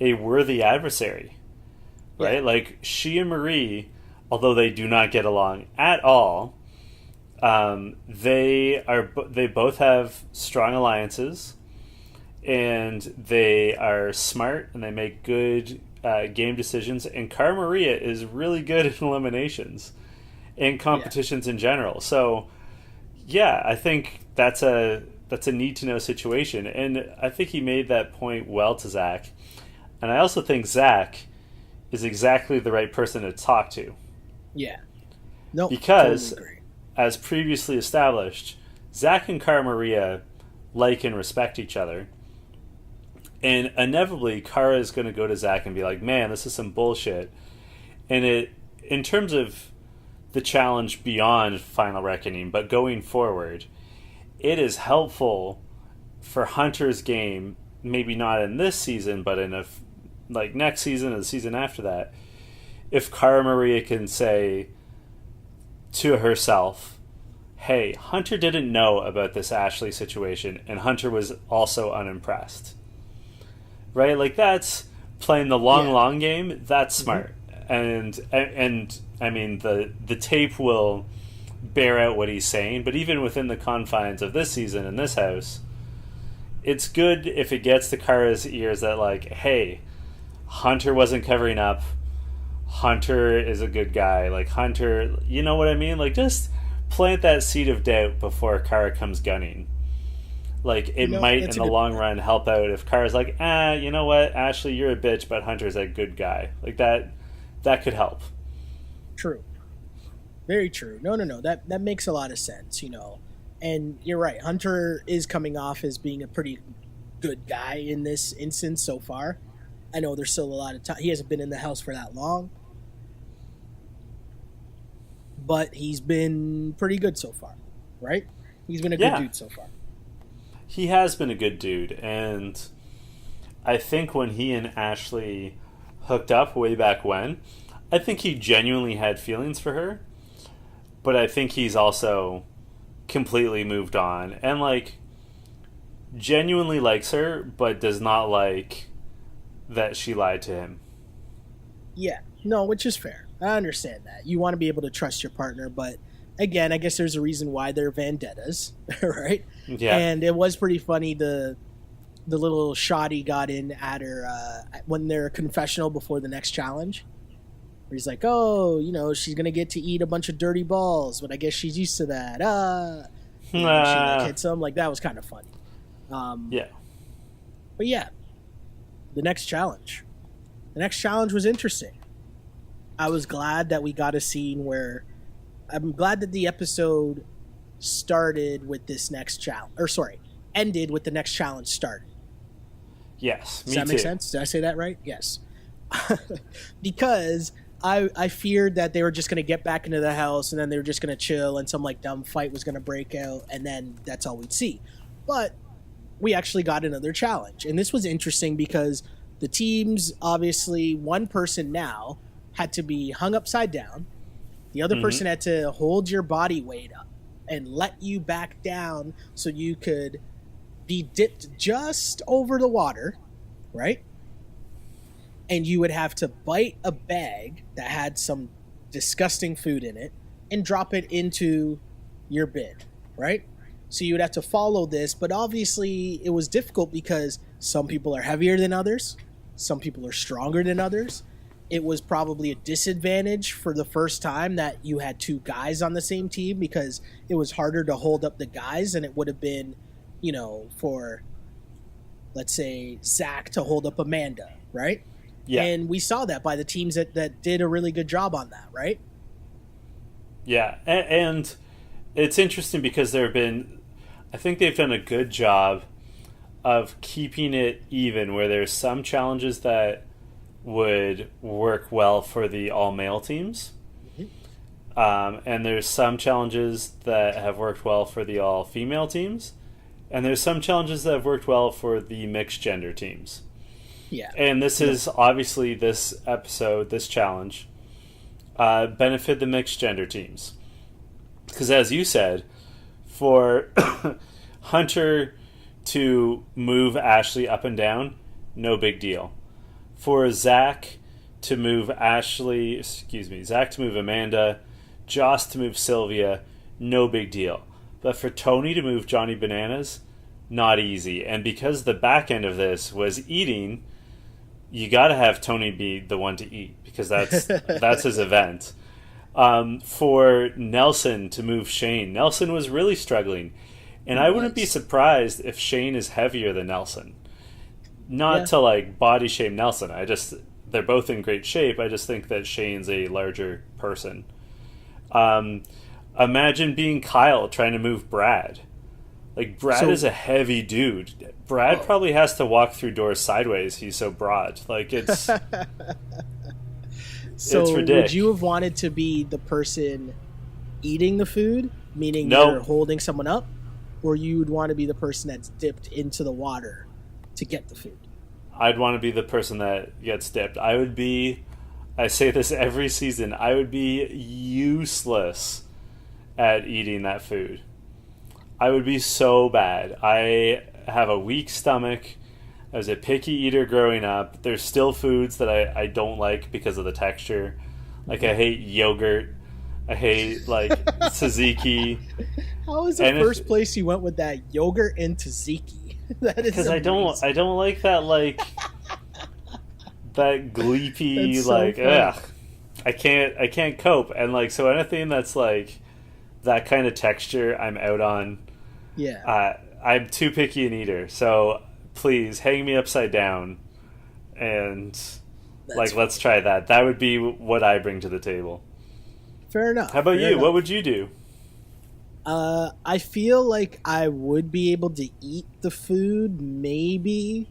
[SPEAKER 1] a worthy adversary. Right? Yeah. Like, she and Marie, although they do not get along at all, they both have strong alliances. And they are smart and they make good game decisions. And Cara Maria is really good at eliminations and competitions in general. So, yeah, I think that's a need to know situation. And I think he made that point well to Zach. And I also think Zach is exactly the right person to talk to.
[SPEAKER 2] Yeah. No,
[SPEAKER 1] because,
[SPEAKER 2] totally agree.
[SPEAKER 1] As previously established, Zach and Cara Maria like and respect each other. And inevitably, Cara is going to go to Zach and be like, man, this is some bullshit. And in terms of the challenge beyond Final Reckoning, but going forward, it is helpful for Hunter's game, maybe not in this season, but in like next season and the season after that, if Cara Maria can say to herself, hey, Hunter didn't know about this Ashley situation, and Hunter was also unimpressed. Right? Like, that's playing the long game. That's smart. And I mean, the tape will bear out what he's saying, but even within the confines of this season in this house, it's good if it gets to Cara's ears that, like, hey, Hunter wasn't covering up. Hunter is a good guy. Like, Hunter, you know what I mean? Like, just plant that seed of doubt before Cara comes gunning. Like, it might, in the long run, help out if Cara's like, you know what, Ashley, you're a bitch, but Hunter's a good guy. Like, that could help.
[SPEAKER 2] True. Very true. No. That makes a lot of sense, you know. And you're right. Hunter is coming off as being a pretty good guy in this instance so far. I know there's still a lot of time. He hasn't been in the house for that long. But he's been pretty good so far, right? He's been a good dude so far.
[SPEAKER 1] He has been a good dude. And I think when he and Ashley hooked up way back when, I think he genuinely had feelings for her. But I think he's also completely moved on. And, like, genuinely likes her, but does not like that she lied to him.
[SPEAKER 2] Yeah. No, which is fair. I understand that. You want to be able to trust your partner, but again, I guess there's a reason why they're vendettas, right?
[SPEAKER 1] Yeah.
[SPEAKER 2] And it was pretty funny the little shot he got in at her when they're confessional before the next challenge. Where he's like, oh, you know, she's going to get to eat a bunch of dirty balls, but I guess she's used to that. She like, hits him. Like, that was kind of funny.
[SPEAKER 1] Yeah.
[SPEAKER 2] But yeah, the next challenge. The next challenge was interesting. I was glad that we got a scene where... I'm glad that the episode started with this next challenge. Or, sorry, ended with the next challenge started.
[SPEAKER 1] Yes,
[SPEAKER 2] me too. Does that make sense? Did I say that right? Yes. Because I feared that they were just going to get back into the house and then they were just going to chill and some, like, dumb fight was going to break out and then that's all we'd see. But we actually got another challenge. And this was interesting because the teams, obviously, one person now had to be hung upside down. The other person had to hold your body weight up and let you back down so you could be dipped just over the water, right? And you would have to bite a bag that had some disgusting food in it and drop it into your bin, right? So you would have to follow this, but obviously it was difficult because some people are heavier than others, some people are stronger than others. It was probably a disadvantage for the first time that you had two guys on the same team because it was harder to hold up the guys than it would have been, you know, for, let's say, Zach to hold up Amanda, right? Yeah. And we saw that by the teams that did a really good job on that, right?
[SPEAKER 1] Yeah, and it's interesting because I think they've done a good job of keeping it even where there's some challenges that would work well for the all-male teams. And there's some challenges that have worked well for the all-female teams. And there's some challenges that have worked well for the mixed-gender teams.
[SPEAKER 2] Yeah.
[SPEAKER 1] And this is obviously this episode, this challenge, benefit the mixed-gender teams. Because as you said, for Hunter to move Ashley up and down, no big deal. For Zach to move Zach to move Amanda, Joss to move Sylvia, no big deal. But for Tony to move Johnny Bananas, not easy. And because the back end of this was eating, you got to have Tony be the one to eat because that's his event. For Nelson to move Shane, Nelson was really struggling. And I wouldn't be surprised if Shane is heavier than Nelson. Not to, like, body shame Nelson. They're both in great shape. I just think that Shane's a larger person. Imagine being Kyle trying to move Brad. Like, Brad is a heavy dude. Brad probably has to walk through doors sideways. He's so broad. Like, it's...
[SPEAKER 2] So
[SPEAKER 1] it's ridiculous.
[SPEAKER 2] Would you have wanted to be the person eating the food, meaning you're holding someone up? Or you would want to be the person that's dipped into the water to get the food?
[SPEAKER 1] I'd want to be the person that gets dipped. I say this every season, I would be useless at eating that food. I would be so bad. I have a weak stomach. I was a picky eater growing up. There's still foods that I don't like because of the texture. Like, I hate yogurt. I hate, like, tzatziki.
[SPEAKER 2] How is the first place you went with that yogurt and tzatziki? That is because
[SPEAKER 1] I don't like that, like, that gleepy,
[SPEAKER 2] That's
[SPEAKER 1] like,
[SPEAKER 2] so funny.
[SPEAKER 1] ugh. I can't cope. And, like, so anything that's, like, that kind of texture, I'm out on.
[SPEAKER 2] Yeah.
[SPEAKER 1] I'm too picky an eater. So please hang me upside down and, let's try that. That would be what I bring to the table.
[SPEAKER 2] Fair enough.
[SPEAKER 1] How about
[SPEAKER 2] Fair
[SPEAKER 1] you?
[SPEAKER 2] enough.
[SPEAKER 1] What would you do?
[SPEAKER 2] I feel like I would be able to eat the food, maybe.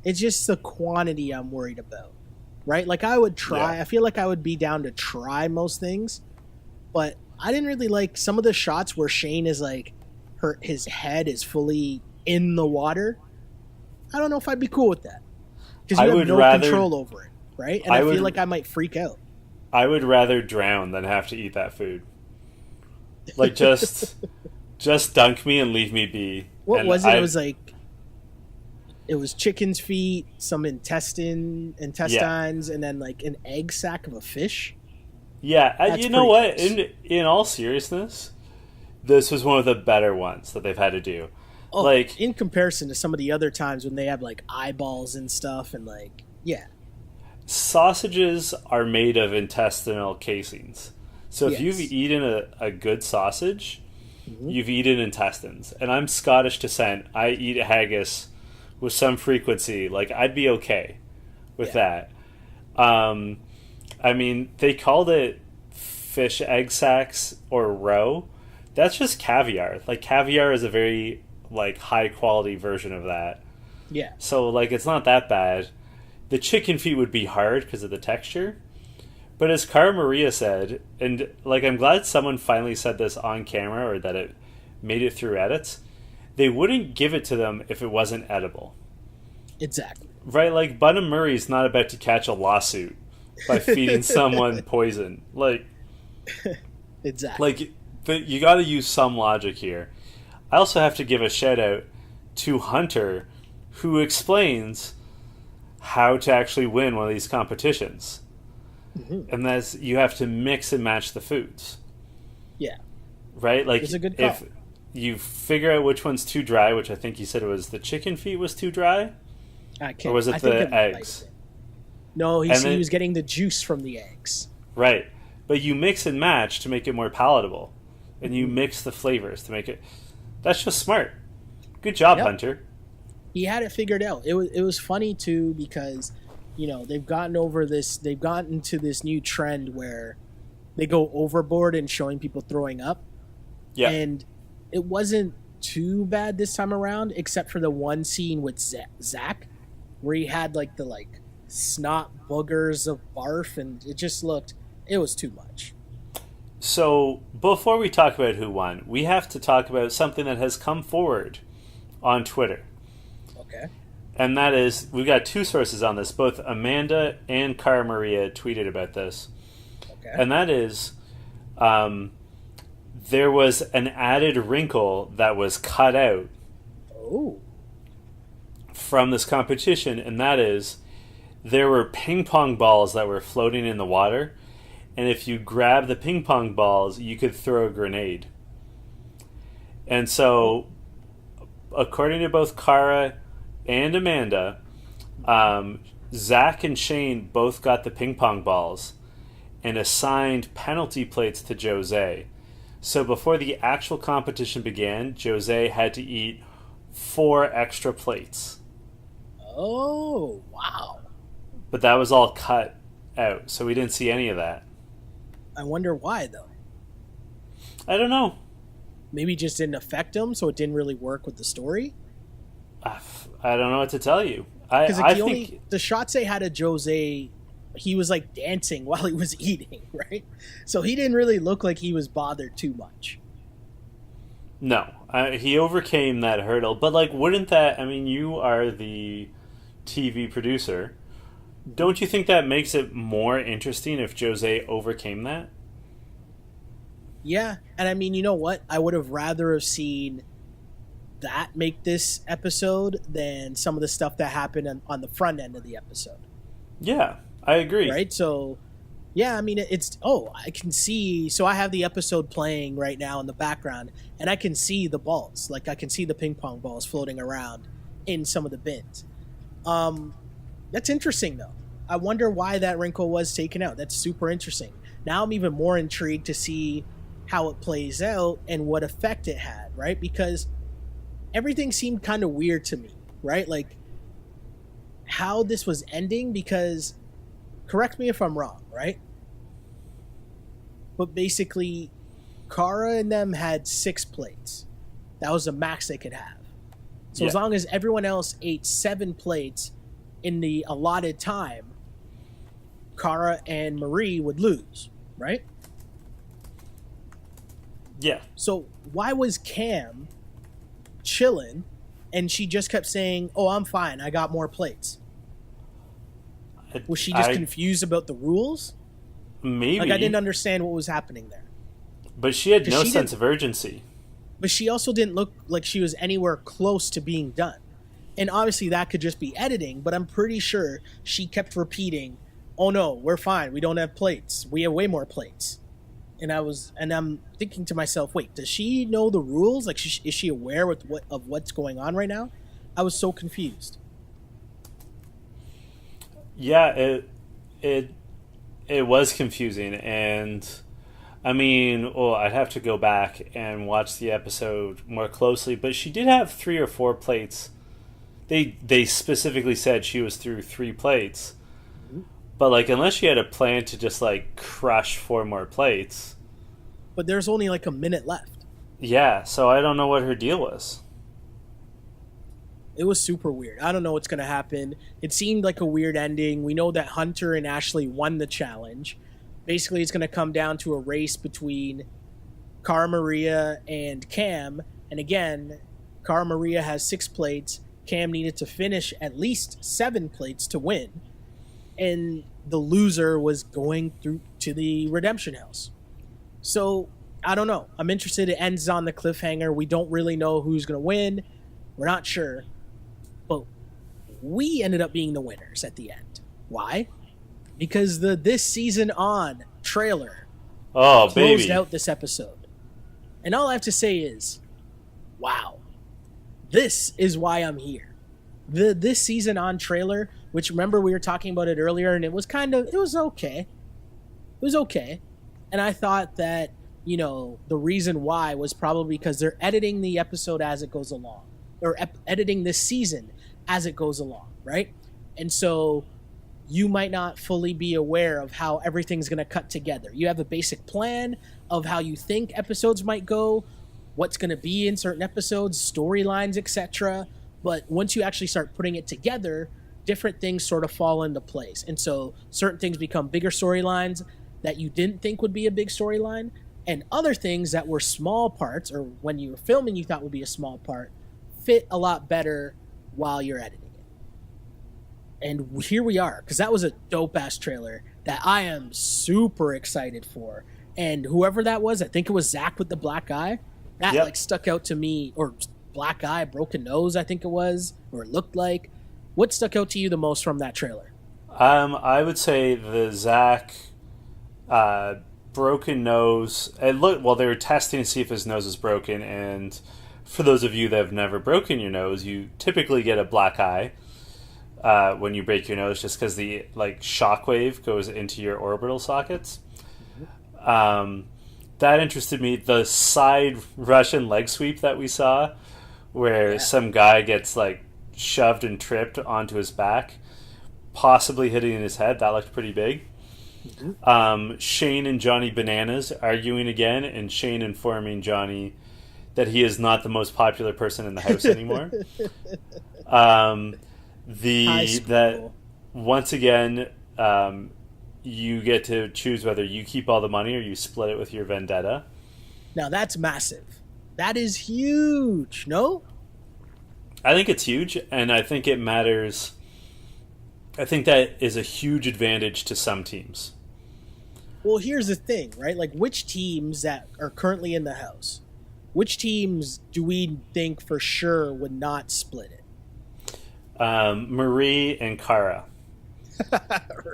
[SPEAKER 2] It's just the quantity I'm worried about, right? Like, I would try.
[SPEAKER 1] Yeah.
[SPEAKER 2] I feel like I would be down to try most things, but I didn't really like some of the shots where Shane is like, his head is fully in the water. I don't know if I'd be cool with that because you have no control over it, right? And I feel like I might freak out.
[SPEAKER 1] I would rather drown than have to eat that food. Like, just dunk me and leave me be.
[SPEAKER 2] What was it? It was like, it was chicken's feet, some intestines, and then like an egg sack of a fish.
[SPEAKER 1] Yeah, you know what? In all seriousness, this was one of the better ones that they've had to do.
[SPEAKER 2] Oh,
[SPEAKER 1] like,
[SPEAKER 2] in comparison to some of the other times when they have like eyeballs and stuff, and like, yeah.
[SPEAKER 1] Sausages are made of intestinal casings. So if you've eaten a good sausage, you've eaten intestines. And I'm Scottish descent. I eat haggis with some frequency. Like, I'd be okay with that. I mean, they called it fish egg sacks or roe. That's just caviar. Like, caviar is a very, like, high quality version of that.
[SPEAKER 2] Yeah.
[SPEAKER 1] So, like, it's not that bad. The chicken feet would be hard because of the texture. But as Cara Maria said, and, like, I'm glad someone finally said this on camera or that it made it through edits, they wouldn't give it to them if it wasn't edible.
[SPEAKER 2] Exactly.
[SPEAKER 1] Right? Like, Bunham Murray's not about to catch a lawsuit by feeding someone poison. Like,
[SPEAKER 2] exactly.
[SPEAKER 1] Like, you got to use some logic here. I also have to give a shout out to Hunter, who explains how to actually win one of these competitions. Mm-hmm. And that's, you have to mix and match the foods.
[SPEAKER 2] Yeah.
[SPEAKER 1] Right? Like,
[SPEAKER 2] it's a good call.
[SPEAKER 1] If you figure out which one's too dry, which I think you said it was the chicken feet was too dry?
[SPEAKER 2] I can't.
[SPEAKER 1] Or was it the eggs?
[SPEAKER 2] No, he was getting the juice from the eggs.
[SPEAKER 1] Right. But you mix and match to make it more palatable. And you mix the flavors to make it... That's just smart. Good job, Hunter.
[SPEAKER 2] He had it figured out. It was funny, too, because, you know, they've gotten to this new trend where they go overboard in showing people throwing up. Yeah. And it wasn't too bad this time around, except for the one scene with Zach, where he had, like, the, like, snot boogers of barf, and it was too much.
[SPEAKER 1] So, before we talk about who won, we have to talk about something that has come forward on Twitter.
[SPEAKER 2] Okay.
[SPEAKER 1] And that is, we've got two sources on this. Both Amanda and Cara Maria tweeted about this. Okay. And that is, there was an added wrinkle that was cut out from this competition, and that is, there were ping pong balls that were floating in the water, and if you grab the ping pong balls, you could throw a grenade. And so, according to both Cara and Amanda, Zach and Shane both got the ping pong balls and assigned penalty plates to Jozea. So before the actual competition began, Jozea had to eat 4 extra plates.
[SPEAKER 2] Oh, wow.
[SPEAKER 1] But that was all cut out, so we didn't see any of that.
[SPEAKER 2] I wonder why, though.
[SPEAKER 1] I don't know.
[SPEAKER 2] Maybe it just didn't affect him, so it didn't really work with the story?
[SPEAKER 1] I don't know what to tell you.
[SPEAKER 2] Because the shots they had of Jozea, he was like dancing while he was eating, right? So he didn't really look like he was bothered too much. No,
[SPEAKER 1] he overcame that hurdle. But, like, wouldn't that... I mean, you are the TV producer. Don't you think that makes it more interesting if Jose overcame that?
[SPEAKER 2] Yeah, and I mean, you know what? I would have rather have seen that make this episode than some of the stuff that happened on the front end of the episode.
[SPEAKER 1] Yeah, I agree.
[SPEAKER 2] Right? So, yeah, I mean, I can see. So I have the episode playing right now in the background, and I can see the balls. Like, I can see the ping pong balls floating around in some of the bins. That's interesting, though. I wonder why that wrinkle was taken out. That's super interesting. Now I'm even more intrigued to see how it plays out and what effect it had, right? Because everything seemed kind of weird to me, right? Like, how this was ending, because, correct me if I'm wrong, right? But basically, Kara and them had 6 plates. That was the max they could have. So as long as everyone else ate 7 plates in the allotted time, Kara and Marie would lose, right?
[SPEAKER 1] Yeah.
[SPEAKER 2] So why was Cam chilling and she just kept saying, "Oh, I'm fine. I got more plates"? Was she just confused about the rules?
[SPEAKER 1] Maybe.
[SPEAKER 2] Like, I didn't understand what was happening there.
[SPEAKER 1] But she had no sense of urgency.
[SPEAKER 2] But she also didn't look like she was anywhere close to being done. And obviously that could just be editing, but I'm pretty sure she kept repeating, "Oh no, we're fine. We don't have plates. We have way more plates." And I'm thinking to myself, wait, does she know the rules? Like, is she aware of what's going on right now? I was so confused.
[SPEAKER 1] Yeah, it was confusing, and I mean, I'd have to go back and watch the episode more closely, but she did have 3 or 4 plates. They specifically said she was through 3 plates. But, like, unless she had a plan to just, like, crush 4 more plates.
[SPEAKER 2] But there's only, like, a minute left.
[SPEAKER 1] Yeah, so I don't know what her deal was.
[SPEAKER 2] It was super weird. I don't know what's going to happen. It seemed like a weird ending. We know that Hunter and Ashley won the challenge. Basically, it's going to come down to a race between Cara Maria and Cam. And again, Cara Maria has 6 plates. Cam needed to finish at least 7 plates to win. And the loser was going through to the redemption house. So, I don't know. I'm interested. It ends on the cliffhanger. We don't really know who's going to win. We're not sure. But we ended up being the winners at the end. Why? Because the This Season On trailer closed out this episode. And all I have to say is, wow. This is why I'm here. The This Season On trailer, which, remember, we were talking about it earlier, and it was okay. It was okay. And I thought that, the reason why was probably because they're editing the episode as it goes along. Or editing this season as it goes along, right? And so you might not fully be aware of how everything's going to cut together. You have a basic plan of how you think episodes might go, what's going to be in certain episodes, storylines, etc. But once you actually start putting it together, different things sort of fall into place. And so certain things become bigger storylines that you didn't think would be a big storyline, and other things that were small parts, or when you were filming you thought would be a small part, fit a lot better while you're editing it. And here we are, because that was a dope-ass trailer that I am super excited for. And whoever that was, I think it was Zach with the black eye, that stuck out to me. Or black eye, broken nose, I think it was, or it looked like. What stuck out to you the most from that trailer?
[SPEAKER 1] I would say the Zach broken nose. They were testing to see if his nose is broken, and for those of you that have never broken your nose, you typically get a black eye when you break your nose, just because the shockwave goes into your orbital sockets. That interested me. The side Russian leg sweep that we saw, where some guy gets shoved and tripped onto his back, possibly hitting his head. That looked pretty big. Shane and Johnny Bananas arguing again, and Shane informing Johnny that he is not the most popular person in the house anymore. That once again, you get to choose whether you keep all the money or you split it with your vendetta.
[SPEAKER 2] Now that's massive. That is huge, no?
[SPEAKER 1] I think it's huge, and I think it matters I think that is a huge advantage to some teams.
[SPEAKER 2] Well, here's the thing, right? Like, which teams that are currently in the house, which teams do we think for sure would not split it?
[SPEAKER 1] Marie and Kara.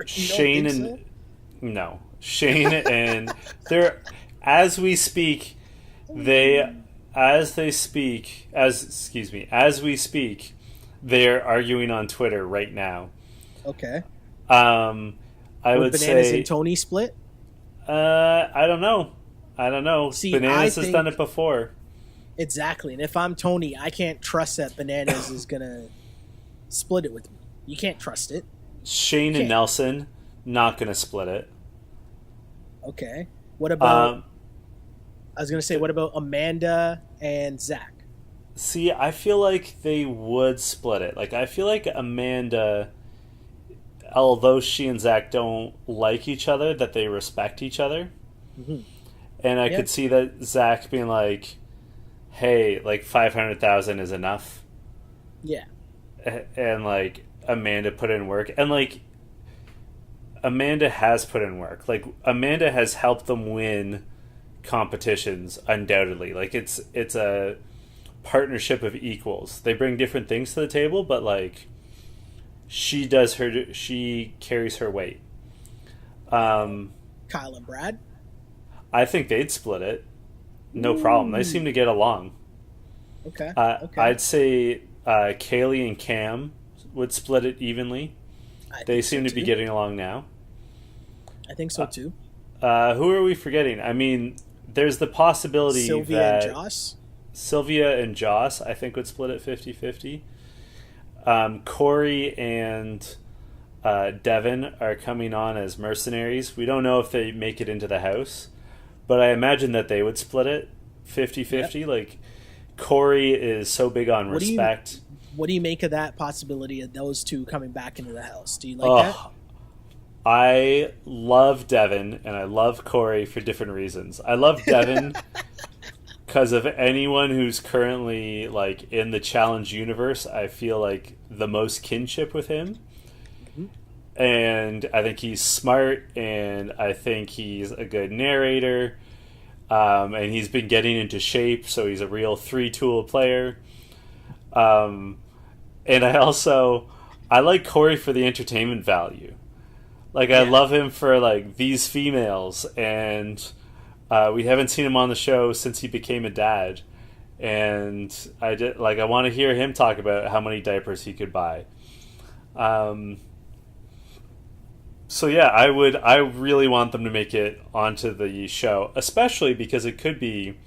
[SPEAKER 1] Shane and
[SPEAKER 2] so?
[SPEAKER 1] no, Shane and they're as we speak. They as they speak as excuse me as we speak, they're arguing on Twitter right now.
[SPEAKER 2] Okay.
[SPEAKER 1] I would
[SPEAKER 2] Bananas
[SPEAKER 1] say
[SPEAKER 2] and Tony split.
[SPEAKER 1] I don't know.
[SPEAKER 2] See,
[SPEAKER 1] Bananas has done it before.
[SPEAKER 2] Exactly, and if I'm Tony, I can't trust that Bananas is gonna split it with me. You can't trust it.
[SPEAKER 1] Shane and Nelson not gonna split it.
[SPEAKER 2] Okay. What about? I was gonna say, what about Amanda and Zach?
[SPEAKER 1] See, I feel like they would split it. Like, I feel like Amanda, although she and Zach don't like each other, that they respect each other.
[SPEAKER 2] Mm-hmm.
[SPEAKER 1] And I could see that Zach being like, hey, like 500,000 is enough.
[SPEAKER 2] Yeah.
[SPEAKER 1] And like Amanda put in work. And like Amanda has put in work. Like Amanda has helped them win competitions undoubtedly. Like it's a partnership of equals. They bring different things to the table, but like she carries her weight.
[SPEAKER 2] Kyle and Brad?
[SPEAKER 1] I think they'd split it. No problem. They seem to get along.
[SPEAKER 2] Okay.
[SPEAKER 1] I'd say Kaylee and Cam would split it evenly. They seem to be getting along now.
[SPEAKER 2] I think so too.
[SPEAKER 1] Who are we forgetting? I mean, there's the possibility
[SPEAKER 2] Sylvia and Joss.
[SPEAKER 1] Sylvia and Joss, I think, would split it 50-50. Corey and Devin are coming on as mercenaries. We don't know if they make it into the house, but I imagine that they would split it 50-50. Yep. Like, Corey is so big on respect.
[SPEAKER 2] What do you make of that possibility of those two coming back into the house? Do you like that?
[SPEAKER 1] I love Devin and I love Corey for different reasons. I love Devin because of anyone who's currently like in the challenge universe. I feel like the most kinship with him. Mm-hmm. And I think he's smart and I think he's a good narrator. And he's been getting into shape, so he's a real 3-tool player. And I like Corey for the entertainment value. Like, I love him for, like, these females, and we haven't seen him on the show since he became a dad. And I want to hear him talk about how many diapers he could buy. So yeah, I really want them to make it onto the show, especially because it could be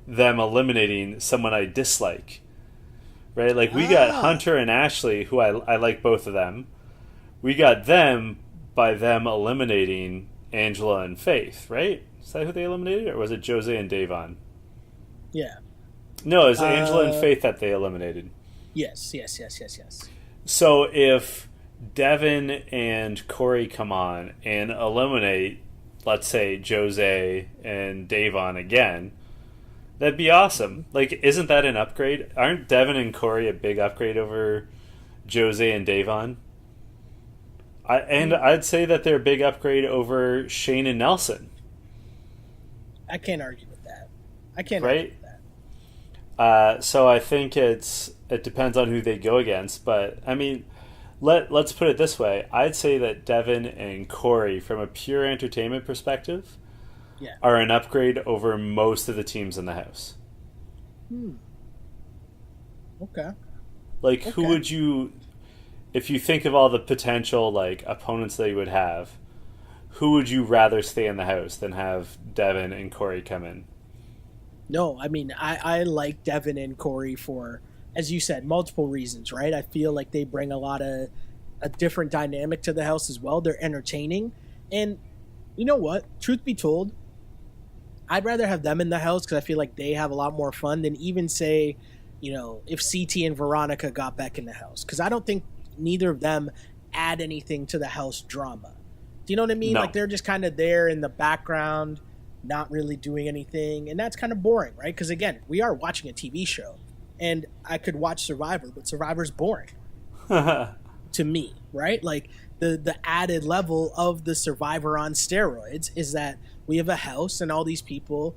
[SPEAKER 1] them eliminating someone I dislike. Right? Like, we got Hunter and Ashley, who I like both of them. We got them by them eliminating Angela and Faith, right? Is that who they eliminated? Or was it Jose and Da'Vonne?
[SPEAKER 2] Yeah.
[SPEAKER 1] No, it was Angela and Faith that they eliminated.
[SPEAKER 2] Yes.
[SPEAKER 1] So if Devin and Corey come on and eliminate, let's say, Jose and Da'Vonne again, that'd be awesome. Like, isn't that an upgrade? Aren't Devin and Corey a big upgrade over Jose and Da'Vonne? I'd say that they're a big upgrade over Shane and Nelson.
[SPEAKER 2] I can't argue with that. Argue with that.
[SPEAKER 1] So I think it depends on who they go against. But, I mean, let's put it this way. I'd say that Devin and Corey, from a pure entertainment perspective, are an upgrade over most of the teams in the house.
[SPEAKER 2] Okay.
[SPEAKER 1] Like, who would you... If you think of all the potential like opponents that you would have, who would you rather stay in the house than have Devin and Corey come in?
[SPEAKER 2] No, I mean, I like Devin and Corey for, as you said, multiple reasons, right? I feel like they bring a different dynamic to the house as well. They're entertaining. And you know what? Truth be told, I'd rather have them in the house because I feel like they have a lot more fun than even say, if CT and Veronica got back in the house. Because I don't think neither of them add anything to the house drama. Do you know what I mean?
[SPEAKER 1] No.
[SPEAKER 2] Like, they're just kind of there in the background, not really doing anything, and that's kind of boring, right? Because again, we are watching a TV show, and I could watch Survivor, but Survivor's boring. to me, right? Like the added level of the Survivor on steroids is that we have a house and all these people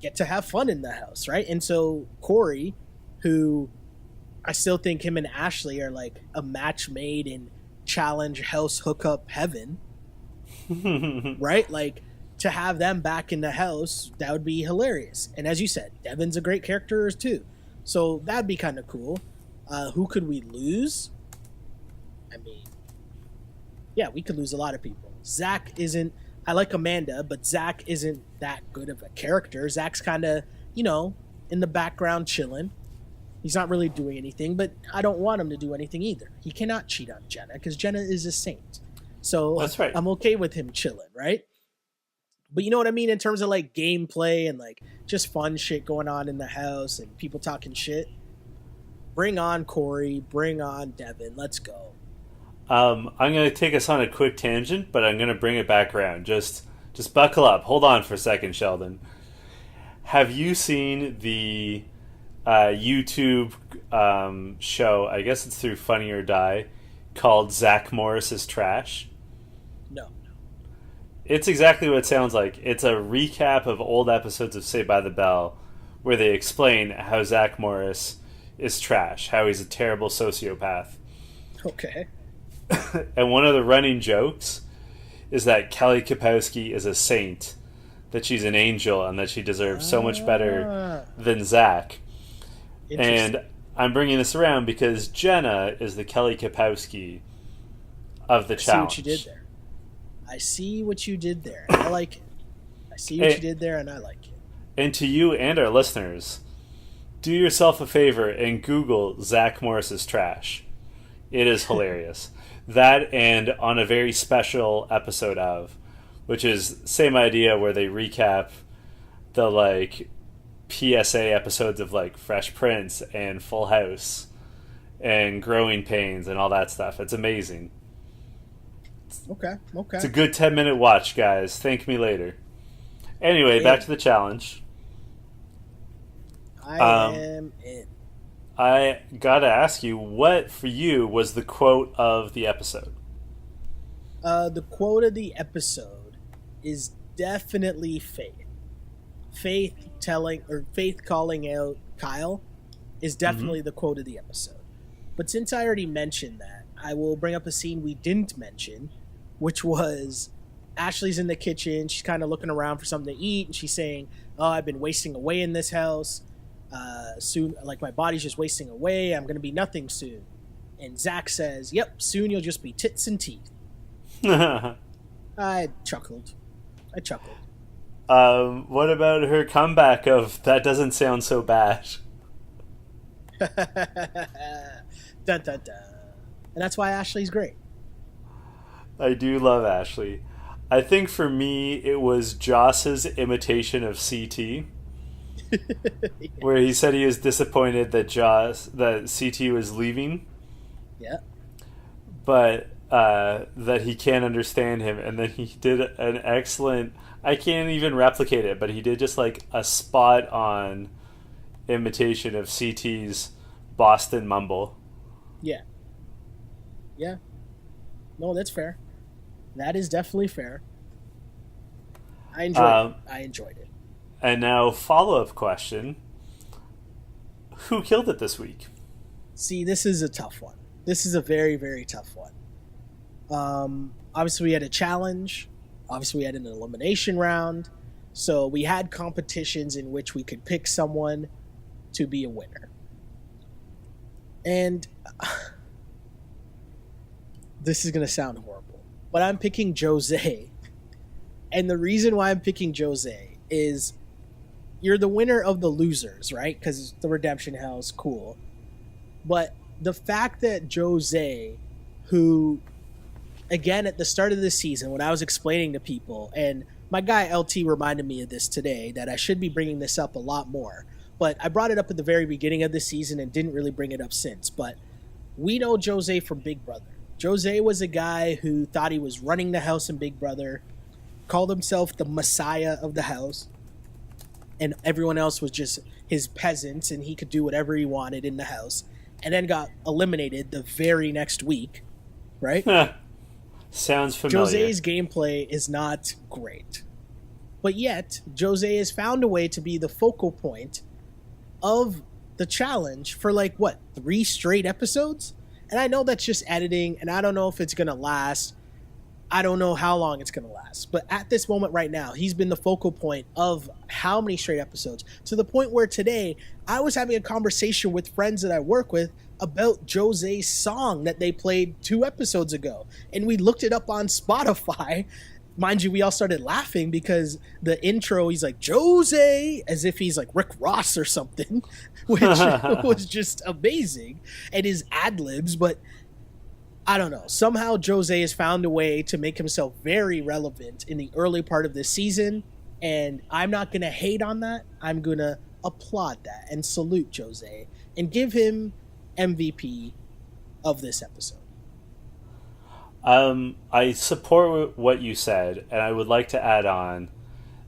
[SPEAKER 2] get to have fun in the house, right? And so Corey, who I still think him and Ashley are like a match made in challenge house hookup heaven, right? Like to have them back in the house, that would be hilarious. And as you said, Devon's a great character too, so that'd be kind of cool. Who could we lose? I mean, yeah, we could lose a lot of people. Zach isn't. I like Amanda, but Zach isn't that good of a character. Zach's kind of, in the background chilling. He's not really doing anything, but I don't want him to do anything either. He cannot cheat on Jenna because Jenna is a saint. So
[SPEAKER 1] that's right.
[SPEAKER 2] I'm okay with him chilling, right? But you know what I mean in terms of like gameplay and like just fun shit going on in the house and people talking shit. Bring on Corey. Bring on Devon. Let's go.
[SPEAKER 1] I'm going to take us on a quick tangent, but I'm going to bring it back around. Just buckle up. Hold on for a second, Sheldon. Have you seen the YouTube show, I guess it's through Funny or Die, called Zach Morris is Trash?
[SPEAKER 2] No.
[SPEAKER 1] It's exactly what it sounds like. It's a recap of old episodes of Saved by the Bell where they explain how Zach Morris is trash, how he's a terrible sociopath.
[SPEAKER 2] Okay.
[SPEAKER 1] And one of the running jokes is that Kelly Kapowski is a saint, that she's an angel, and that she deserves so much better than Zach. And I'm bringing this around because Jenna is the Kelly Kapowski of the challenge.
[SPEAKER 2] I see what you did there. I like it. I see what you did there, and I like it.
[SPEAKER 1] And to you and our listeners, do yourself a favor and Google Zach Morris's Trash. It is hilarious. That and on a very special episode of, which is same idea where they recap the like PSA episodes of like Fresh Prince and Full House and Growing Pains and all that stuff. It's amazing.
[SPEAKER 2] Okay.
[SPEAKER 1] It's a good 10-minute watch, guys. Thank me later. Anyway, back to the challenge.
[SPEAKER 2] I am in.
[SPEAKER 1] I gotta ask you, what for you was the quote of the episode?
[SPEAKER 2] The quote of the episode is definitely Faith. Faith calling out Kyle is definitely the quote of the episode. But since I already mentioned that, I will bring up a scene we didn't mention, which was Ashley's in the kitchen. She's kind of looking around for something to eat, and she's saying, "Oh, I've been wasting away in this house. Soon, like my body's just wasting away. I'm going to be nothing soon." And Zach says, "Yep, soon you'll just be tits and teeth." I chuckled.
[SPEAKER 1] What about her comeback of "that doesn't sound so bad"?
[SPEAKER 2] Dun, dun, dun. And that's why Ashley's great.
[SPEAKER 1] I do love Ashley. I think for me, it was Joss's imitation of CT. Where he said he was disappointed that CT was leaving.
[SPEAKER 2] Yeah.
[SPEAKER 1] But that he can't understand him. And then he did an excellent... I can't even replicate it, but he did just like a spot-on imitation of CT's Boston mumble.
[SPEAKER 2] Yeah. Yeah. No, that's fair. That is definitely fair. I enjoyed it.
[SPEAKER 1] And now, follow-up question. Who killed it this week?
[SPEAKER 2] See, this is a tough one. This is a very, very tough one. Obviously, we had a challenge. Obviously, we had an elimination round. So we had competitions in which we could pick someone to be a winner. And this is going to sound horrible, but I'm picking Jozea. And the reason why I'm picking Jozea is you're the winner of the losers, right? Because the Redemption House, cool. But the fact that Jozea, who, again, at the start of the season, when I was explaining to people, and my guy LT reminded me of this today, that I should be bringing this up a lot more. But I brought it up at the very beginning of the season and didn't really bring it up since. But we know Jozea from Big Brother. Jozea was a guy who thought he was running the house in Big Brother, called himself the Messiah of the house, and everyone else was just his peasants, and he could do whatever he wanted in the house, and then got eliminated the very next week right?
[SPEAKER 1] Sounds familiar.
[SPEAKER 2] Josea's gameplay is not great. But yet, Jozea has found a way to be the focal point of the challenge for 3 straight episodes? And I know that's just editing, and I don't know if it's going to last. I don't know how long it's going to last. But at this moment right now, he's been the focal point of how many straight episodes, to the point where today I was having a conversation with friends that I work with about Jose's song that they played 2 episodes ago. And we looked it up on Spotify. Mind you, we all started laughing because the intro, he's like, Jose, as if he's like Rick Ross or something, which was just amazing. And his ad-libs, but I don't know. Somehow Jose has found a way to make himself very relevant in the early part of this season. And I'm not going to hate on that. I'm going to applaud that and salute Jose and give him MVP of this episode.
[SPEAKER 1] I support what you said, and I would like to add on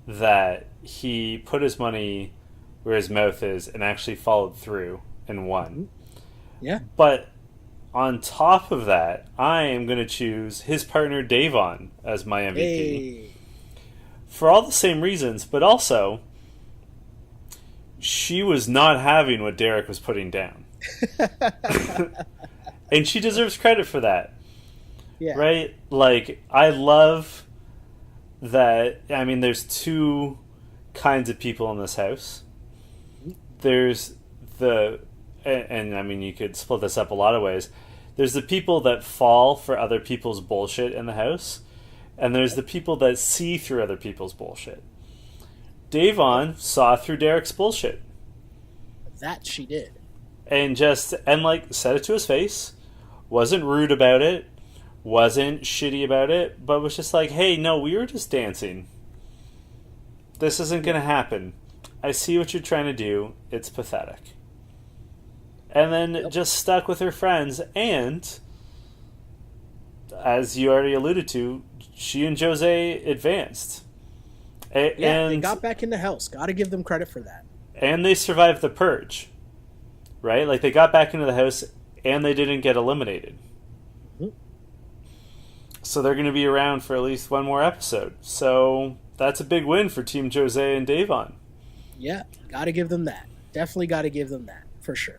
[SPEAKER 1] that he put his money where his mouth is and actually followed through and won.
[SPEAKER 2] Yeah.
[SPEAKER 1] But on top of that, I am going to choose his partner Da'Vonne as my MVP.
[SPEAKER 2] Hey.
[SPEAKER 1] For all the same reasons, but also she was not having what Derek was putting down. And she deserves credit for that.
[SPEAKER 2] Yeah.
[SPEAKER 1] Right? Like, I love that. I mean, there's 2 kinds of people in this house. There's and I mean, you could split this up a lot of ways. There's the people that fall for other people's bullshit in the house, and there's the people that see through other people's bullshit. Da'Vonne saw through Derek's bullshit.
[SPEAKER 2] That she did.
[SPEAKER 1] And said it to his face, wasn't rude about it, wasn't shitty about it, but was just like, hey, no, we were just dancing. This isn't going to happen. I see what you're trying to do. It's pathetic. And then just stuck with her friends, and as you already alluded to, she and Jose advanced.
[SPEAKER 2] They got back in the house. Got to give them credit for that.
[SPEAKER 1] And they survived the purge, right? Like, they got back into the house, and they didn't get eliminated. So they're going to be around for at least one more episode. So that's a big win for Team Jose and Da'Vonne.
[SPEAKER 2] Yeah, got to give them that. Definitely got to give them that, for sure.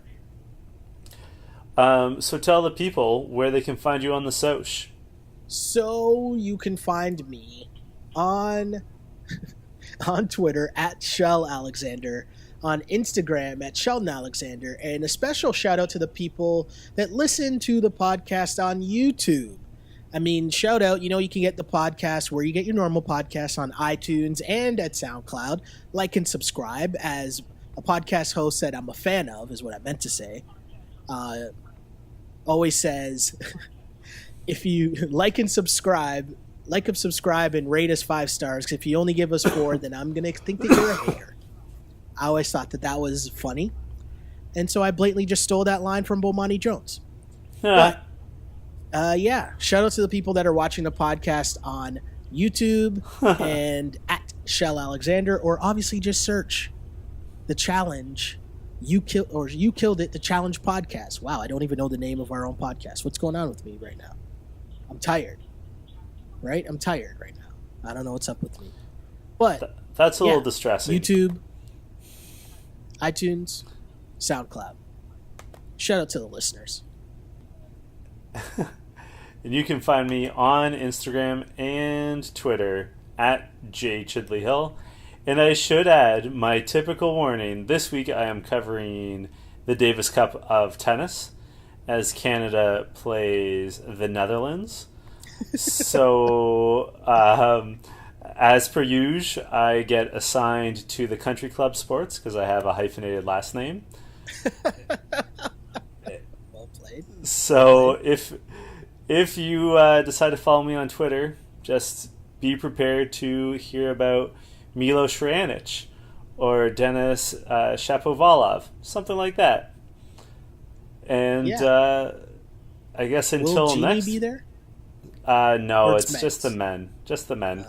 [SPEAKER 1] So tell the people where they can find you on the soch.
[SPEAKER 2] So you can find me on Twitter at Shell Alexander, on Instagram at Sheldon Alexander, and a special shout out to the people that listen to the podcast on YouTube. I mean, shout out, you can get the podcast where you get your normal podcasts on iTunes and at SoundCloud. Like and subscribe, as a podcast host that I'm a fan of, is what I meant to say. Always says, if you like and subscribe and rate us 5 stars. If you only give us 4, then I'm going to think that you're a hater. I always thought that was funny. And so I blatantly just stole that line from Bomani Jones. But, shout out to the people that are watching the podcast on YouTube and at Shell Alexander, or obviously just search the challenge. You killed it. The challenge podcast. Wow. I don't even know the name of our own podcast. What's going on with me right now? I'm tired. Right? I'm tired right now. I don't know what's up with me. But
[SPEAKER 1] that's a little distressing.
[SPEAKER 2] YouTube, iTunes, SoundCloud. Shout out to the listeners.
[SPEAKER 1] And you can find me on Instagram and Twitter at jchidleyhill. And I should add my typical warning. This week I am covering the Davis Cup of tennis as Canada plays the Netherlands. So, as per usual, I get assigned to the country club sports because I have a hyphenated last name.
[SPEAKER 2] Well played.
[SPEAKER 1] So, if you decide to follow me on Twitter, just be prepared to hear about Milos Raonic or Denis Shapovalov, something like that. And I guess until
[SPEAKER 2] will
[SPEAKER 1] next.
[SPEAKER 2] Will Genie be there?
[SPEAKER 1] No, it's just the men. Just the men.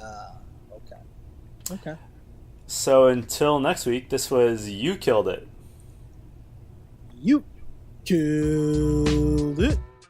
[SPEAKER 2] Okay.
[SPEAKER 1] So until next week, this was You Killed It.
[SPEAKER 2] You killed it.